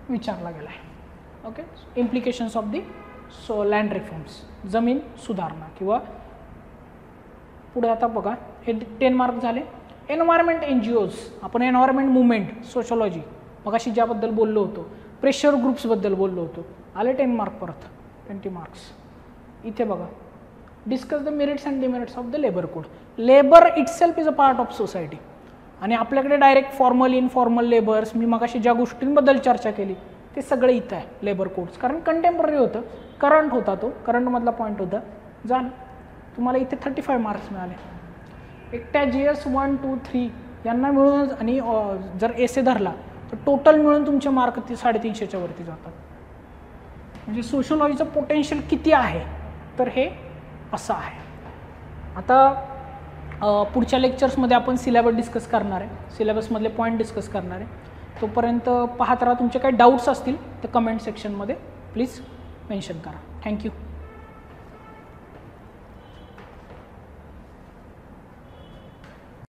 विचारला गेला आहे. Okay, implications of the land reforms, जमीन सुधारणा. किंवा पुढे आता बघा हे 10 मार्क झाले. एन्व्हायरमेंट NGOज, आपण एन्व्हायरमेंट मुवमेंट सोशोलॉजी मगाशी ज्याबद्दल बोललो होतो, प्रेशर ग्रुप्सबद्दल बोललो होतो, आले 10 मार्क परत 20 मार्क्स. इथे बघा discuss the merits and demerits of the labour code. Labour itself is a part of society, आणि आपल्याकडे डायरेक्ट फॉर्मल इनफॉर्मल लेबर्स, मी मगाशी ज्या गोष्टींबद्दल चर्चा केली ते सगळे इथं आहे लेबर कोड्स, कारण कंटेम्पररी होतं, करंट होता, तो करंटमधला पॉईंट होता. झालं तुम्हाला इथे 35 मार्क्स मिळाले. एकट्या GS1 2 3 यांना मिळून, आणि जर एसे धरला तर टोटल मिळून तुमचे मार्क 350च्या वरती जातात. म्हणजे सोशोलॉजीचं पोटेन्शियल किती आहे तर हे असं आहे. आता पुढच्या लेक्चर्समध्ये आपण सिलेबस डिस्कस करणार आहे, सिलेबसमधले पॉईंट डिस्कस करणार आहे. तोपर्यंत पाहत राहा. तुमचे काही डाऊट्स असतील तर कमेंट सेक्शनमध्ये प्लीज मेन्शन करा. थँक्यू.